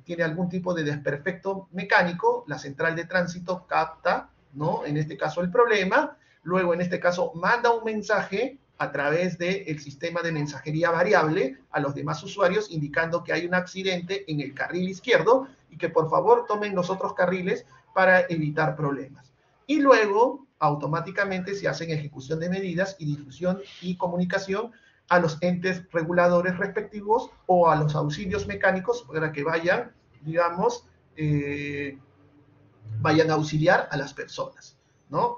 tiene algún tipo de desperfecto mecánico, la central de tránsito capta, ¿no? En este caso el problema, luego en este caso manda un mensaje a través del sistema de mensajería variable a los demás usuarios indicando que hay un accidente en el carril izquierdo y que por favor tomen los otros carriles para evitar problemas. Y luego automáticamente se hacen ejecución de medidas y difusión y comunicación a los entes reguladores respectivos o a los auxilios mecánicos para que vayan, digamos, vayan a auxiliar a las personas, ¿no?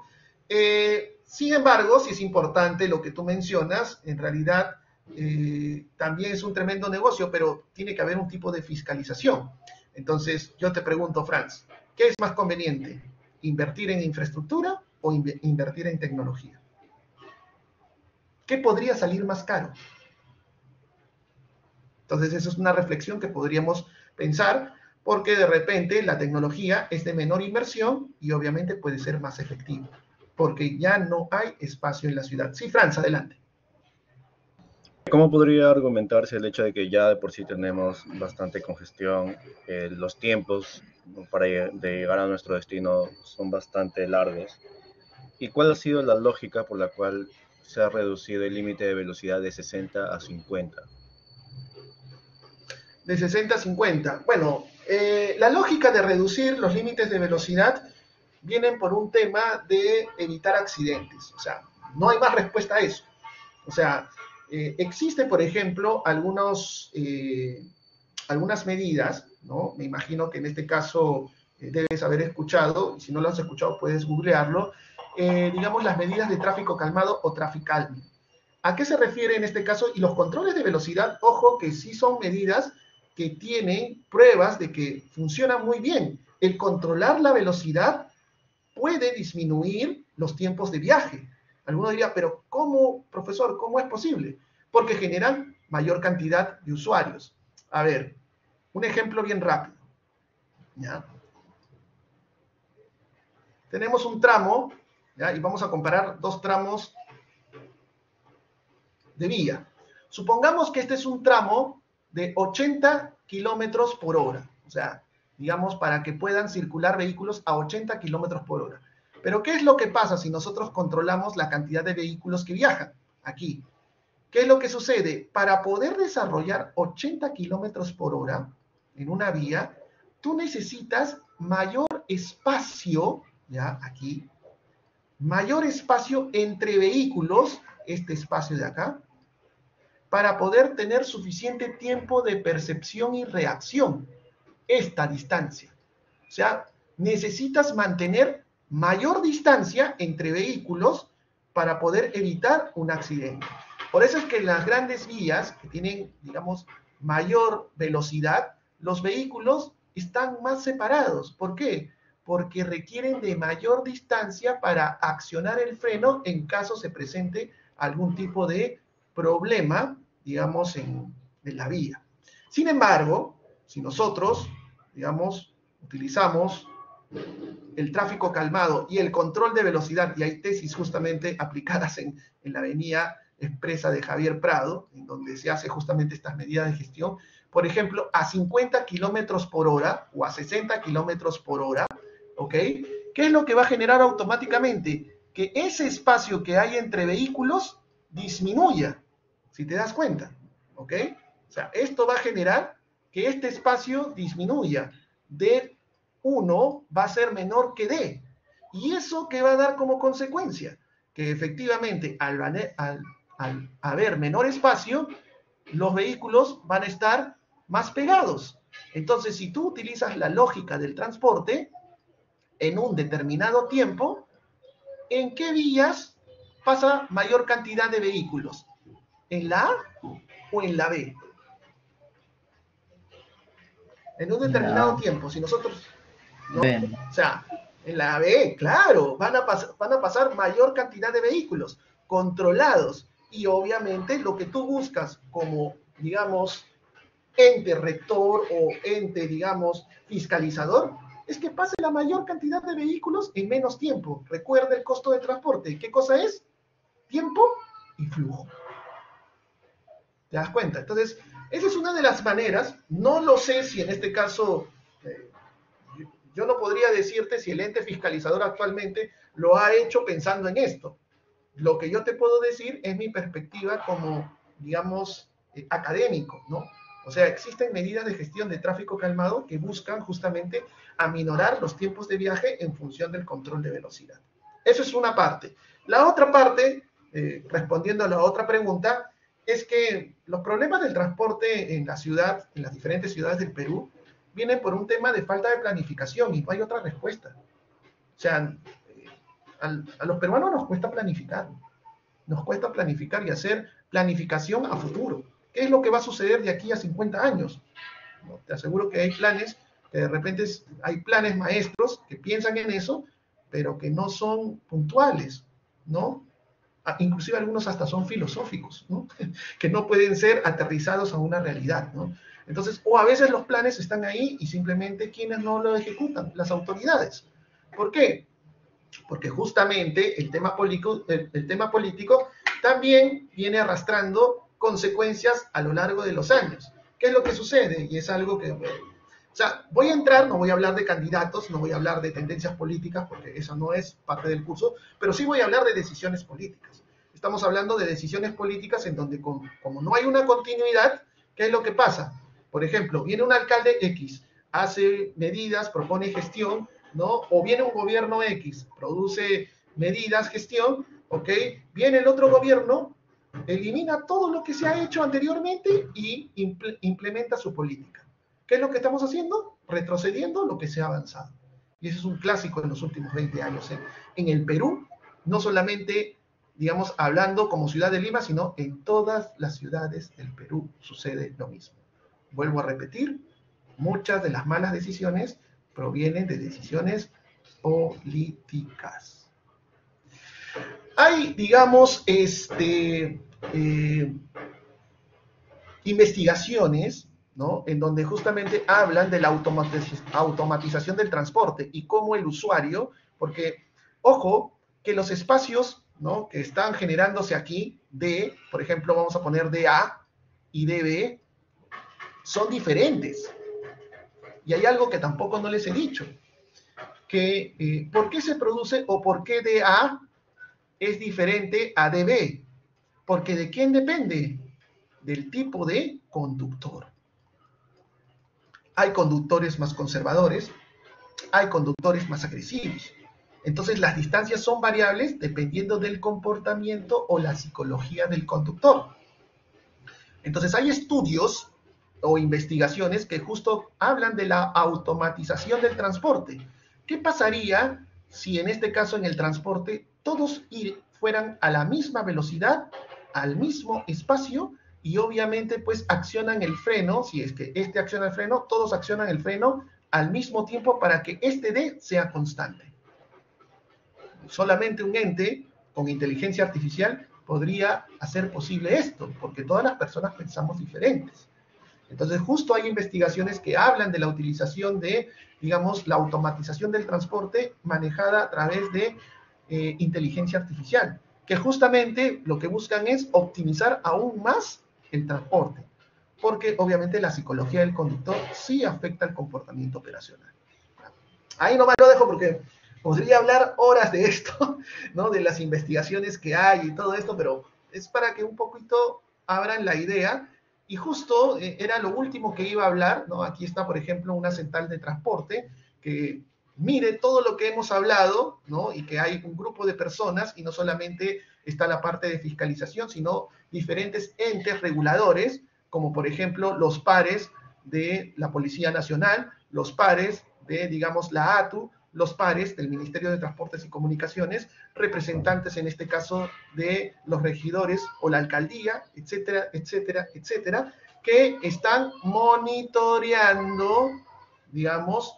Sin embargo, sí es importante lo que tú mencionas, en realidad también es un tremendo negocio, pero tiene que haber un tipo de fiscalización. Entonces, yo te pregunto, Franz, ¿qué es más conveniente? ¿Invertir en infraestructura o invertir en tecnología? ¿Qué podría salir más caro? Entonces, eso es una reflexión que podríamos pensar, porque de repente la tecnología es de menor inversión y obviamente puede ser más efectiva, porque ya no hay espacio en la ciudad. Sí, Franz, adelante. ¿Cómo podría argumentarse el hecho de que ya de por sí tenemos bastante congestión? Los tiempos de llegar a nuestro destino son bastante largos. ¿Y cuál ha sido la lógica por la cual se ha reducido el límite de velocidad de 60 a 50? De 60 a 50. Bueno, la lógica de reducir los límites de velocidad vienen por un tema de evitar accidentes. O sea, no hay más respuesta a eso. O sea, existe, por ejemplo, algunas medidas, ¿no? Me imagino que en este caso debes haber escuchado, y si no lo has escuchado puedes googlearlo, digamos las medidas de tráfico calmado o traffic calming. ¿A qué se refiere en este caso? Y los controles de velocidad, ojo que sí son medidas que tienen pruebas de que funcionan muy bien. El controlar la velocidad puede disminuir los tiempos de viaje. Alguno diría, pero ¿cómo, profesor? ¿Cómo es posible? Porque generan mayor cantidad de usuarios. A ver, un ejemplo bien rápido. ¿Ya? Tenemos un tramo, ¿ya? Y vamos a comparar dos tramos de vía. Supongamos que este es un tramo de 80 kilómetros por hora. O sea, digamos, para que puedan circular vehículos a 80 kilómetros por hora. Pero, ¿qué es lo que pasa si nosotros controlamos la cantidad de vehículos que viajan? Aquí. ¿Qué es lo que sucede? Para poder desarrollar 80 kilómetros por hora en una vía, tú necesitas mayor espacio, ya aquí, mayor espacio entre vehículos, este espacio de acá, para poder tener suficiente tiempo de percepción y reacción, esta distancia. O sea, necesitas mantener mayor distancia entre vehículos para poder evitar un accidente. Por eso es que en las grandes vías que tienen, digamos, mayor velocidad, los vehículos están más separados. ¿Por qué? Porque requieren de mayor distancia para accionar el freno en caso se presente algún tipo de problema, digamos, en la vía. Sin embargo, si nosotros, digamos, utilizamos el tráfico calmado y el control de velocidad, y hay tesis justamente aplicadas en la avenida expresa de Javier Prado, en donde se hace justamente estas medidas de gestión, por ejemplo, a 50 kilómetros por hora o a 60 kilómetros por hora, ¿ok? ¿Qué es lo que va a generar automáticamente? Que ese espacio que hay entre vehículos disminuya, si te das cuenta, ¿ok? O sea, esto va a generar que este espacio disminuya. D1 va a ser menor que D. ¿Y eso qué va a dar como consecuencia? Que efectivamente al haber menor espacio, los vehículos van a estar más pegados. Entonces, si tú utilizas la lógica del transporte, en un determinado tiempo, ¿en qué vías pasa mayor cantidad de vehículos? ¿En la A o en la B? En un determinado La tiempo, si nosotros, ¿no? B. O sea, en la B, claro, van a pasar mayor cantidad de vehículos controlados. Y obviamente lo que tú buscas como, digamos, ente rector o ente, digamos, fiscalizador, es que pase la mayor cantidad de vehículos en menos tiempo. Recuerda el costo de transporte. ¿Qué cosa es? Tiempo y flujo. ¿Te das cuenta? Entonces, esa es una de las maneras. No lo sé si en este caso, yo no podría decirte si el ente fiscalizador actualmente lo ha hecho pensando en esto. Lo que yo te puedo decir es mi perspectiva como, digamos, académico, ¿no? O sea, existen medidas de gestión de tráfico calmado que buscan justamente aminorar los tiempos de viaje en función del control de velocidad. Eso es una parte. La otra parte, respondiendo a la otra pregunta, es que los problemas del transporte en la ciudad, en las diferentes ciudades del Perú, vienen por un tema de falta de planificación y no hay otra respuesta. O sea, a los peruanos nos cuesta planificar y hacer planificación a futuro. ¿Qué es lo que va a suceder de aquí a 50 años? ¿No? Te aseguro que hay planes, que de repente hay planes maestros que piensan en eso, pero que no son puntuales, ¿no? Inclusive algunos hasta son filosóficos, ¿no? Que no pueden ser aterrizados a una realidad, ¿no? Entonces, o a veces los planes están ahí y simplemente quienes no lo ejecutan, las autoridades. ¿Por qué? Porque justamente el tema político también viene arrastrando consecuencias a lo largo de los años. ¿Qué es lo que sucede? Y es algo que, o sea, voy a entrar, no voy a hablar de candidatos, no voy a hablar de tendencias políticas, porque eso no es parte del curso, pero sí voy a hablar de decisiones políticas. Estamos hablando de decisiones políticas en donde, como no hay una continuidad, ¿qué es lo que pasa? Por ejemplo, viene un alcalde X, hace medidas, propone gestión, ¿no? O viene un gobierno X, produce medidas, gestión, ¿ok? Viene el otro gobierno, elimina todo lo que se ha hecho anteriormente y implementa su política. ¿Qué es lo que estamos haciendo? Retrocediendo lo que se ha avanzado. Y eso es un clásico en los últimos 20 años. En el Perú, no solamente, digamos, hablando como ciudad de Lima, sino en todas las ciudades del Perú sucede lo mismo. Vuelvo a repetir, muchas de las malas decisiones provienen de decisiones políticas. Hay, digamos, investigaciones, ¿no? En donde justamente hablan de la automatización del transporte y cómo el usuario, porque, ojo, que los espacios, ¿no?, que están generándose aquí, por ejemplo, vamos a poner DA y DB, son diferentes. Y hay algo que tampoco no les he dicho, que ¿por qué se produce o por qué DA es diferente a DB? Porque ¿de quién depende? Del tipo de conductor. Hay conductores más conservadores, hay conductores más agresivos. Entonces las distancias son variables dependiendo del comportamiento o la psicología del conductor. Entonces hay estudios o investigaciones que justo hablan de la automatización del transporte. ¿Qué pasaría si en este caso en el transporte todos fueran a la misma velocidad, al mismo espacio y obviamente pues accionan el freno? Si es que este acciona el freno, todos accionan el freno al mismo tiempo para que este D sea constante. Solamente un ente con inteligencia artificial podría hacer posible esto, porque todas las personas pensamos diferentes. Entonces, justo hay investigaciones que hablan de la utilización de, digamos, la automatización del transporte manejada a través de inteligencia artificial, que justamente lo que buscan es optimizar aún más el transporte, porque obviamente la psicología del conductor sí afecta el comportamiento operacional. Ahí nomás lo dejo porque podría hablar horas de esto, ¿no? De las investigaciones que hay y todo esto, pero es para que un poquito abran la idea Y justo era lo último que iba a hablar, ¿no? Aquí está, por ejemplo, una central de transporte que mire todo lo que hemos hablado, ¿no? Y que hay un grupo de personas, y no solamente está la parte de fiscalización, sino diferentes entes reguladores, como por ejemplo los pares de la Policía Nacional, los pares de, digamos, la ATU, los pares del Ministerio de Transportes y Comunicaciones, representantes en este caso de los regidores o la alcaldía, etcétera, etcétera, etcétera, que están monitoreando, digamos,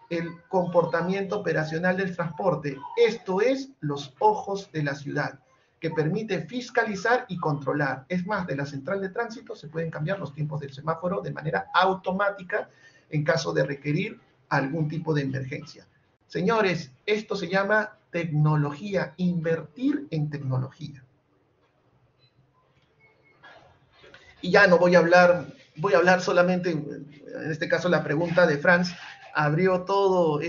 el comportamiento operacional del transporte. Esto es los ojos de la ciudad, que permite fiscalizar y controlar. Es más, de la central de tránsito se pueden cambiar los tiempos del semáforo de manera automática en caso de requerir algún tipo de emergencia. Señores, esto se llama tecnología, invertir en tecnología. Y ya no voy a hablar solamente, en este caso la pregunta de Franz abrió todo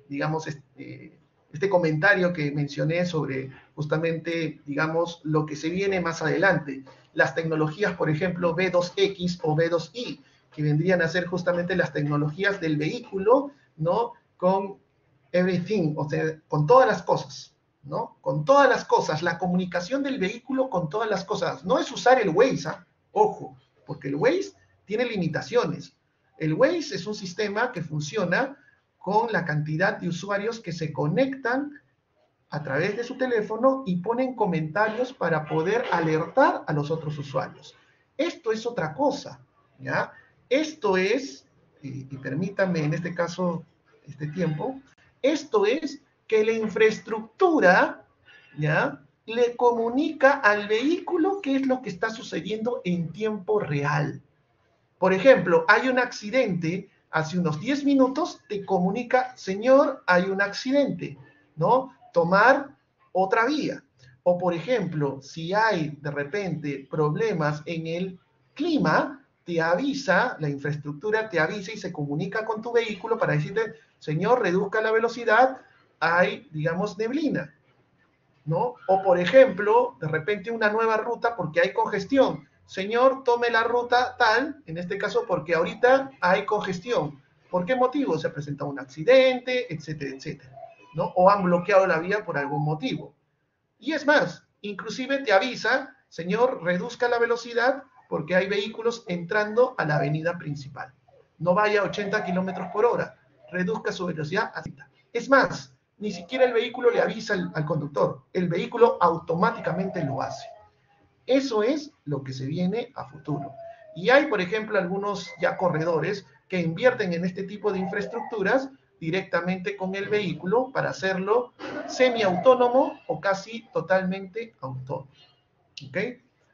digamos, este comentario que mencioné sobre justamente, digamos, lo que se viene más adelante. Las tecnologías, por ejemplo, V2X o V2I, que vendrían a ser justamente las tecnologías del vehículo, ¿no? Con everything, o sea, con todas las cosas, ¿no? Con todas las cosas, la comunicación del vehículo con todas las cosas. No es usar el Waze, ¿eh? Ojo, porque el Waze tiene limitaciones. El Waze es un sistema que funciona con la cantidad de usuarios que se conectan a través de su teléfono y ponen comentarios para poder alertar a los otros usuarios. Esto es otra cosa, ¿ya? Esto es, y permítanme en este caso este tiempo, esto es que la infraestructura, ¿ya?, le comunica al vehículo qué es lo que está sucediendo en tiempo real. Por ejemplo, hay un accidente, hace unos 10 minutos te comunica, señor, hay un accidente, ¿no? Tomar otra vía. O por ejemplo, si hay de repente problemas en el clima, te avisa, la infraestructura te avisa y se comunica con tu vehículo para decirte, señor, reduzca la velocidad, hay, digamos, neblina, ¿no? O por ejemplo, de repente una nueva ruta porque hay congestión. Señor, tome la ruta tal, en este caso porque ahorita hay congestión. ¿Por qué motivo? Se ha presentado un accidente, etcétera, etcétera, ¿no? O han bloqueado la vía por algún motivo. Y es más, inclusive te avisa, señor, reduzca la velocidad porque hay vehículos entrando a la avenida principal. No vaya a 80 kilómetros por hora, reduzca su velocidad a 30. Es más, ni siquiera el vehículo le avisa al conductor, el vehículo automáticamente lo hace. Eso es lo que se viene a futuro. Y hay, por ejemplo, algunos ya corredores que invierten en este tipo de infraestructuras directamente con el vehículo para hacerlo semiautónomo o casi totalmente autónomo. ¿Ok?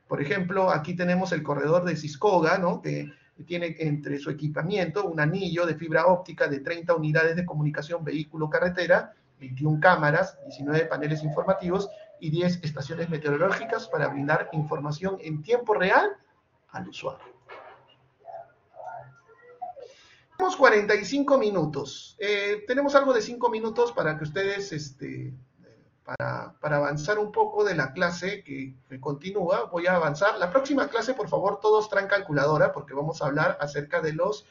Por ejemplo, aquí tenemos el corredor de Ciscoga, ¿no?, que tiene entre su equipamiento un anillo de fibra óptica de 30 unidades de comunicación vehículo-carretera, 21 cámaras, 19 paneles informativos y 10 estaciones meteorológicas para brindar información en tiempo real al usuario. Tenemos 45 minutos. Tenemos algo de 5 minutos para que ustedes, para avanzar un poco de la clase que continúa. Voy a avanzar. La próxima clase, por favor, todos traen calculadora porque vamos a hablar acerca de los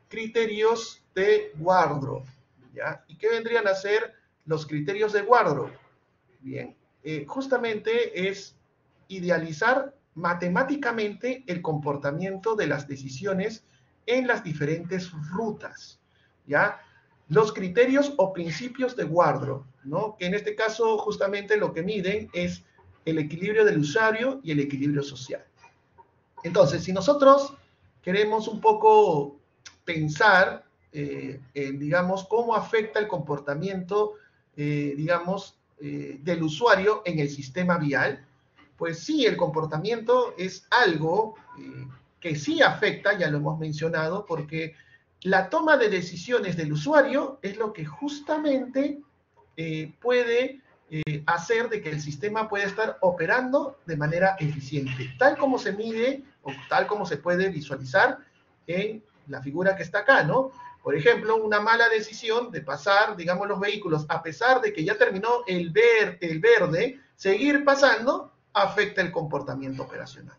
criterios de Wardrop, ¿ya? ¿Y qué vendrían a ser los criterios de Wardrop? Bien, justamente es idealizar matemáticamente el comportamiento de las decisiones en las diferentes rutas, ¿ya? Los criterios o principios de Wardrop, ¿no?, que en este caso justamente lo que miden es el equilibrio del usuario y el equilibrio social. Entonces, si nosotros queremos un poco pensar en, digamos, cómo afecta el comportamiento, digamos, del usuario en el sistema vial, pues sí, el comportamiento es algo que sí afecta, ya lo hemos mencionado, porque la toma de decisiones del usuario es lo que justamente puede hacer de que el sistema pueda estar operando de manera eficiente, tal como se mide o tal como se puede visualizar en la figura que está acá, ¿no? Por ejemplo, una mala decisión de pasar, digamos, los vehículos, a pesar de que ya terminó el verde, seguir pasando afecta el comportamiento operacional.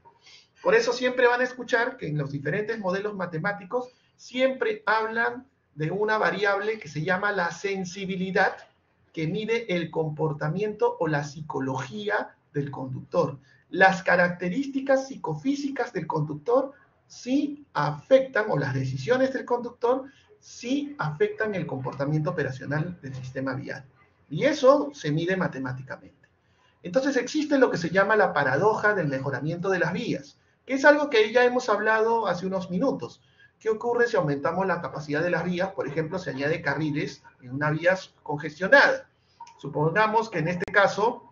Por eso siempre van a escuchar que en los diferentes modelos matemáticos siempre hablan de una variable que se llama la sensibilidad, que mide el comportamiento o la psicología del conductor. Las características psicofísicas del conductor sí afectan, o las decisiones del conductor sí afectan el comportamiento operacional del sistema vial. Y eso se mide matemáticamente. Entonces existe lo que se llama la paradoja del mejoramiento de las vías, que es algo que ya hemos hablado hace unos minutos. ¿Qué ocurre si aumentamos la capacidad de las vías? Por ejemplo, se añade carriles en una vía congestionada. Supongamos que en este caso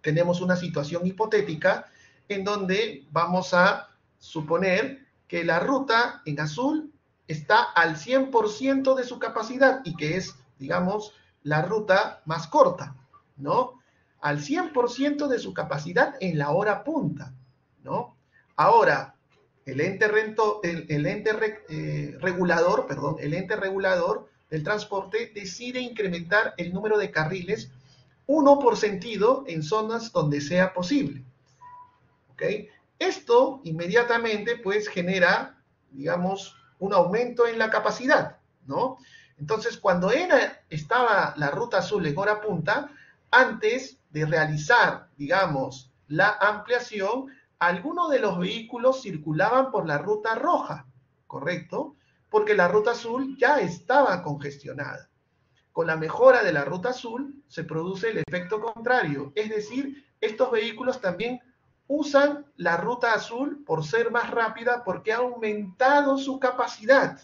tenemos una situación hipotética en donde vamos a suponer que la ruta en azul está al 100% de su capacidad y que es, digamos, la ruta más corta, ¿no? Al 100% de su capacidad en la hora punta, ¿no? Ahora, el ente regulador del transporte decide incrementar el número de carriles, uno por sentido, en zonas donde sea posible. ¿Ok? Esto inmediatamente pues genera, digamos, un aumento en la capacidad, ¿no? Entonces, cuando estaba la ruta azul en hora punta, antes de realizar, digamos, la ampliación, algunos de los vehículos circulaban por la ruta roja, ¿correcto? Porque la ruta azul ya estaba congestionada. Con la mejora de la ruta azul se produce el efecto contrario, es decir, estos vehículos también usan la ruta azul por ser más rápida porque ha aumentado su capacidad.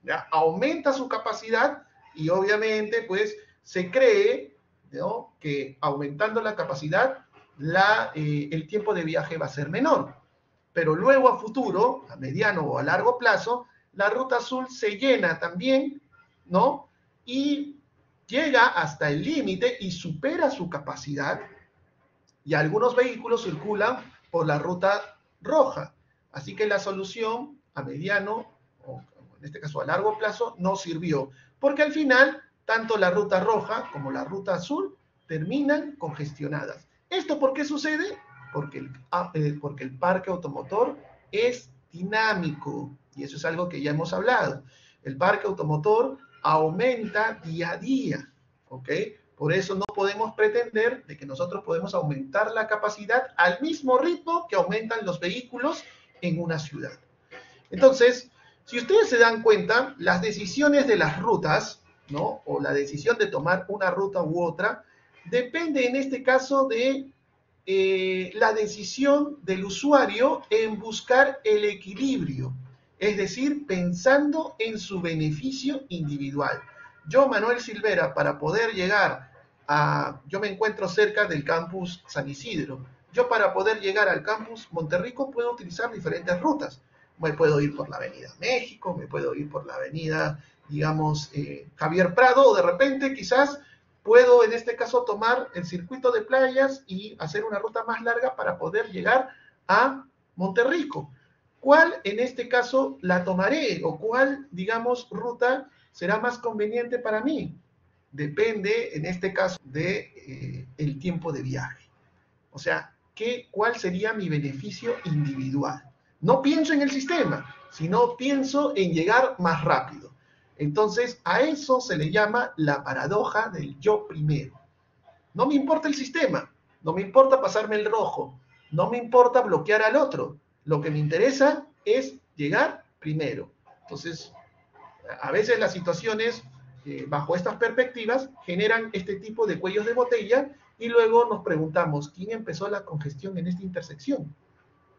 ¿Ya? Aumenta su capacidad y obviamente pues se cree, ¿no?, que aumentando la capacidad el tiempo de viaje va a ser menor. Pero luego a futuro, a mediano o a largo plazo, la ruta azul se llena también, ¿no? Y llega hasta el límite y supera su capacidad. Y algunos vehículos circulan por la ruta roja. Así que la solución a mediano, o en este caso a largo plazo, no sirvió. Porque al final, tanto la ruta roja como la ruta azul terminan congestionadas. ¿Esto por qué sucede? Porque el parque automotor es dinámico. Y eso es algo que ya hemos hablado. El parque automotor aumenta día a día. ¿Ok? Por eso no podemos pretender de que nosotros podemos aumentar la capacidad al mismo ritmo que aumentan los vehículos en una ciudad. Entonces, si ustedes se dan cuenta, las decisiones de las rutas, ¿no?, o la decisión de tomar una ruta u otra, depende en este caso de la decisión del usuario en buscar el equilibrio, es decir, pensando en su beneficio individual. Yo, Manuel Silvera, para poder llegar yo me encuentro cerca del campus San Isidro. Yo para poder llegar al campus Monterrico puedo utilizar diferentes rutas. Me puedo ir por la avenida México, me puedo ir por la avenida, digamos, Javier Prado, o de repente quizás puedo en este caso tomar el circuito de playas y hacer una ruta más larga para poder llegar a Monterrico. ¿Cuál en este caso la tomaré o cuál, digamos, ruta será más conveniente para mí? Depende en este caso de el tiempo de viaje. O sea, ¿cuál sería mi beneficio individual? No pienso en el sistema, sino pienso en llegar más rápido. Entonces, a eso se le llama la paradoja del yo primero. No me importa el sistema, no me importa pasarme el rojo, no me importa bloquear al otro. Lo que me interesa es llegar primero. Entonces, a veces las situaciones, bajo estas perspectivas, generan este tipo de cuellos de botella y luego nos preguntamos, ¿quién empezó la congestión en esta intersección?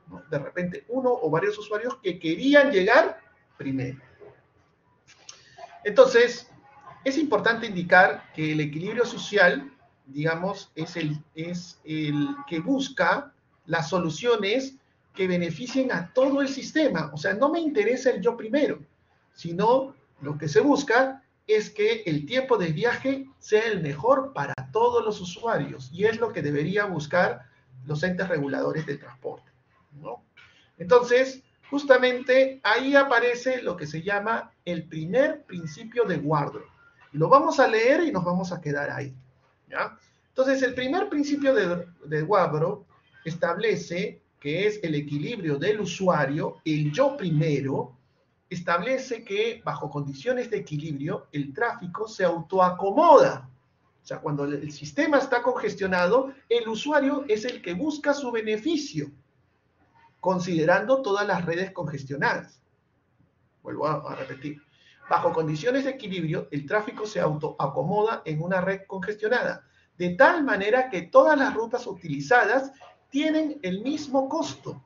¿No? De repente, uno o varios usuarios que querían llegar primero. Entonces, es importante indicar que el equilibrio social, digamos, es el que busca las soluciones que beneficien a todo el sistema. O sea, no me interesa el yo primero, sino lo que se busca es que el tiempo de viaje sea el mejor para todos los usuarios, y es lo que debería buscar los entes reguladores del transporte, ¿no? Entonces, justamente ahí aparece lo que se llama el primer principio de Wardrop. Y lo vamos a leer y nos vamos a quedar ahí, ¿ya? Entonces, el primer principio de Wardrop establece que es el equilibrio del usuario, el yo primero, establece que bajo condiciones de equilibrio el tráfico se autoacomoda. O sea, cuando el sistema está congestionado, el usuario es el que busca su beneficio, considerando todas las redes congestionadas. Vuelvo a repetir. Bajo condiciones de equilibrio, el tráfico se autoacomoda en una red congestionada, de tal manera que todas las rutas utilizadas tienen el mismo costo,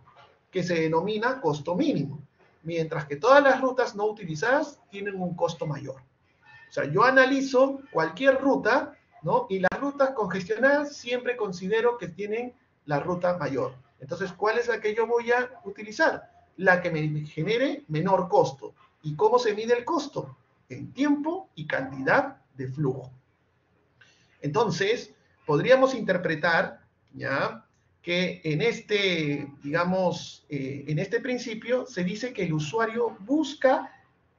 que se denomina costo mínimo, mientras que todas las rutas no utilizadas tienen un costo mayor. O sea, yo analizo cualquier ruta, ¿no? Y las rutas congestionadas siempre considero que tienen la ruta mayor. Entonces, ¿cuál es la que yo voy a utilizar? La que me genere menor costo. ¿Y cómo se mide el costo? En tiempo y cantidad de flujo. Entonces, podríamos interpretar, ¿ya?, que en este, digamos, en este principio se dice que el usuario busca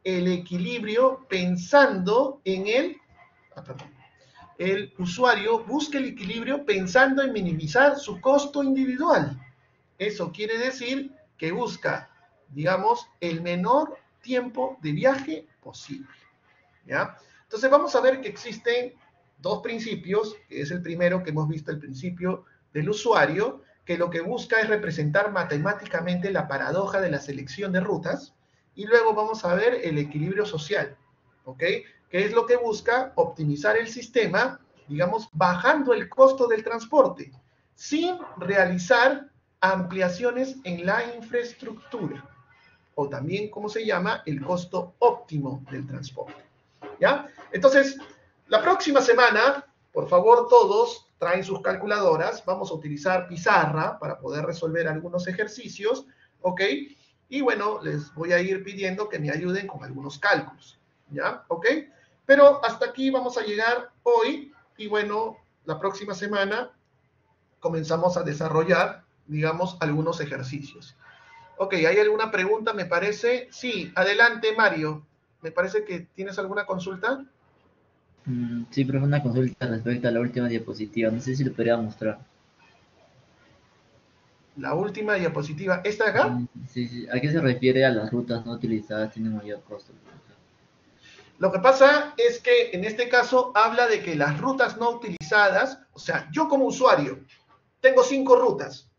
el equilibrio pensando en el usuario busca el equilibrio pensando en minimizar su costo individual. Eso quiere decir que busca, digamos, el menor tiempo de viaje posible, ¿ya? Entonces vamos a ver que existen dos principios, que es el primero que hemos visto, el principio del usuario, que lo que busca es representar matemáticamente la paradoja de la selección de rutas, y luego vamos a ver el equilibrio social, ¿ok? Que es lo que busca optimizar el sistema, digamos, bajando el costo del transporte, sin realizar ampliaciones en la infraestructura, o también, ¿cómo se llama?, el costo óptimo del transporte, ¿ya? Entonces, la próxima semana, por favor, todos traen sus calculadoras, vamos a utilizar pizarra para poder resolver algunos ejercicios, ¿ok? Y bueno, les voy a ir pidiendo que me ayuden con algunos cálculos, ¿ya? ¿Ok? Pero hasta aquí vamos a llegar hoy, y bueno, la próxima semana comenzamos a desarrollar, digamos, algunos ejercicios. Ok, ¿hay alguna pregunta, me parece? Sí, adelante, Mario. Me parece que tienes alguna consulta. Sí, pero una consulta respecto a la última diapositiva. No sé si lo podría mostrar. La última diapositiva. ¿Esta de acá? Sí, sí. ¿A qué se refiere a las rutas no utilizadas tienen mayor costo? Lo que pasa es que en este caso habla de que las rutas no utilizadas, o sea, yo como usuario tengo 5 rutas.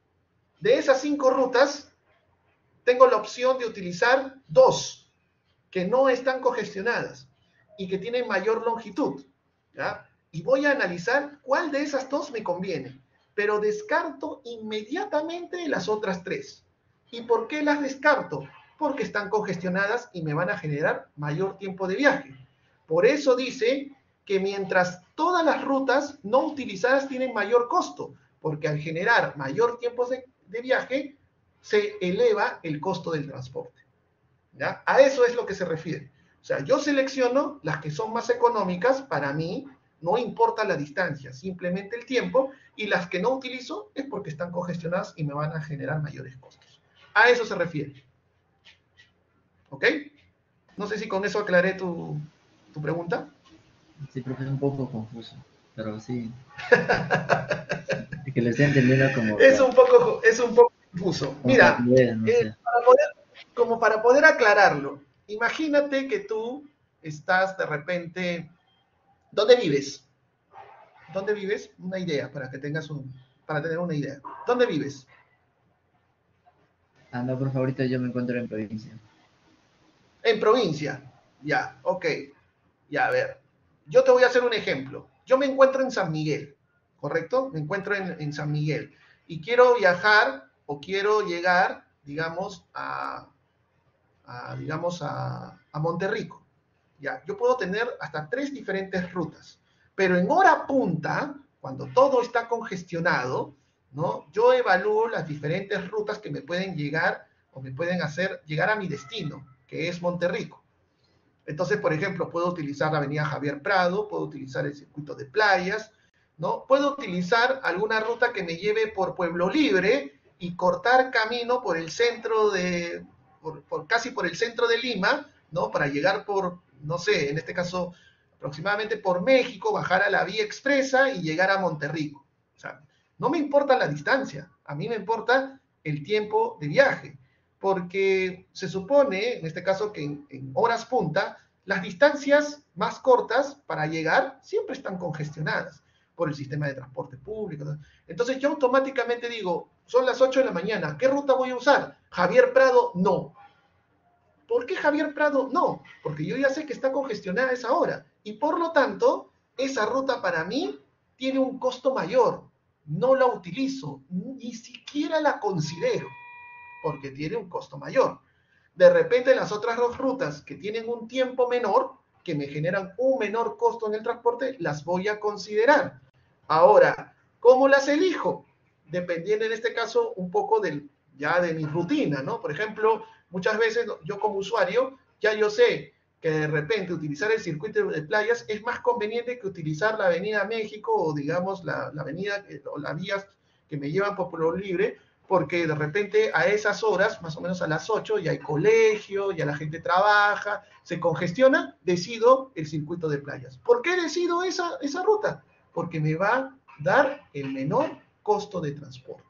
De esas 5 rutas, tengo la opción de utilizar 2 que no están congestionadas y que tienen mayor longitud, ¿ya? Y voy a analizar cuál de esas 2 me conviene, pero descarto inmediatamente las otras 3. ¿Y por qué las descarto? Porque están congestionadas y me van a generar mayor tiempo de viaje. Por eso dice que mientras todas las rutas no utilizadas tienen mayor costo, porque al generar mayor tiempo de viaje, se eleva el costo del transporte, ¿ya? A eso es lo que se refiere. O sea, yo selecciono las que son más económicas para mí, no importa la distancia, simplemente el tiempo, y las que no utilizo es porque están congestionadas y me van a generar mayores costos. A eso se refiere. ¿Ok? No sé si con eso aclaré tu pregunta. Sí, profe, es un poco confuso, pero sí. Es que lo estoy entendiendo Es un poco confuso. como para Mira, leer, no sé. como para poder aclararlo, imagínate que tú estás de repente. ¿Dónde vives? ¿Dónde vives? Una idea, para que tengas para tener una idea. ¿Dónde vives? Ah, no, por favor, ahorita yo me encuentro en provincia. En provincia. Ya, ok. Ya, a ver. Yo te voy a hacer un ejemplo. Yo me encuentro en San Miguel, ¿correcto? Me encuentro en San Miguel. Y quiero viajar o quiero llegar, digamos, a Monterrico. Ya, yo puedo tener hasta 3 diferentes rutas. Pero en hora punta, cuando todo está congestionado, ¿no?, yo evalúo las diferentes rutas que me pueden llegar o me pueden hacer llegar a mi destino, que es Monterrico. Entonces, por ejemplo, puedo utilizar la avenida Javier Prado, puedo utilizar el circuito de playas, ¿no? Puedo utilizar alguna ruta que me lleve por Pueblo Libre y cortar camino por el centro casi por el centro de Lima, ¿no? Para llegar por, no sé, en este caso, aproximadamente por México, bajar a la vía expresa y llegar a Monterrico. O sea, no me importa la distancia, a mí me importa el tiempo de viaje, porque se supone, en este caso, que en horas punta, las distancias más cortas para llegar siempre están congestionadas por el sistema de transporte público. Entonces yo automáticamente digo, son las 8 de la mañana, ¿qué ruta voy a usar? Javier Prado, no. ¿Por qué Javier Prado? No, porque yo ya sé que está congestionada a esa hora y por lo tanto, esa ruta para mí tiene un costo mayor. No la utilizo, ni siquiera la considero, porque tiene un costo mayor. De repente las otras dos rutas que tienen un tiempo menor, que me generan un menor costo en el transporte, las voy a considerar. Ahora, ¿cómo las elijo? Dependiendo en este caso un poco ya de mi rutina, ¿no? Por ejemplo, muchas veces yo como usuario, ya yo sé que de repente utilizar el circuito de playas es más conveniente que utilizar la Avenida México o digamos la avenida o las vías que me llevan por Pueblo Libre, porque de repente a esas horas, más o menos a las 8, ya hay colegio, ya la gente trabaja, se congestiona, decido el circuito de playas. ¿Por qué decido esa ruta? Porque me va a dar el menor costo de transporte.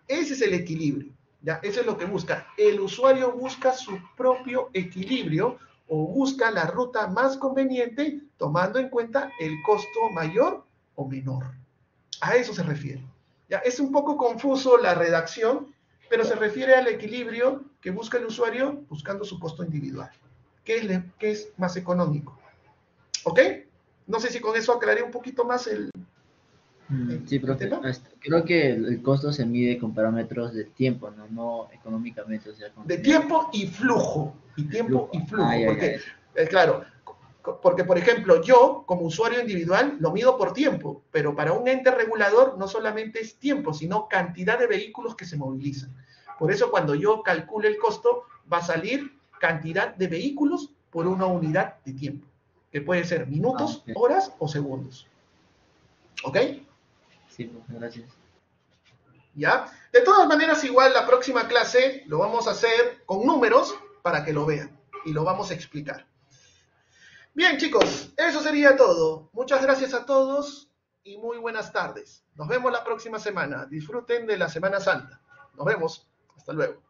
Ese es el equilibrio, ¿ya? Eso es lo que busca. El usuario busca su propio equilibrio o busca la ruta más conveniente tomando en cuenta el costo mayor o menor. A eso se refiere. ¿Ya? Es un poco confuso la redacción, pero se refiere al equilibrio que busca el usuario buscando su costo individual. ¿Qué es más económico? ¿Ok? No sé si con eso aclaré un poquito más Sí, el profe. tema. Creo que el costo se mide con parámetros del tiempo, no, no económicamente, o sea, con De dinero. tiempo y flujo. Y tiempo y flujo. Ya, Porque, eso. claro, porque, por ejemplo, yo, como usuario individual, lo mido por tiempo, pero para un ente regulador no solamente es tiempo, sino cantidad de vehículos que se movilizan. Por eso, cuando yo calcule el costo, va a salir cantidad de vehículos por una unidad de tiempo, que puede ser minutos, Ok. horas o segundos. ¿Ok? Sí, profe, gracias. ¿Ya? De todas maneras, igual la próxima clase lo vamos a hacer con números para que lo vean y lo vamos a explicar. Bien, chicos, eso sería todo. Muchas gracias a todos y muy buenas tardes. Nos vemos la próxima semana. Disfruten de la Semana Santa. Nos vemos. Hasta luego.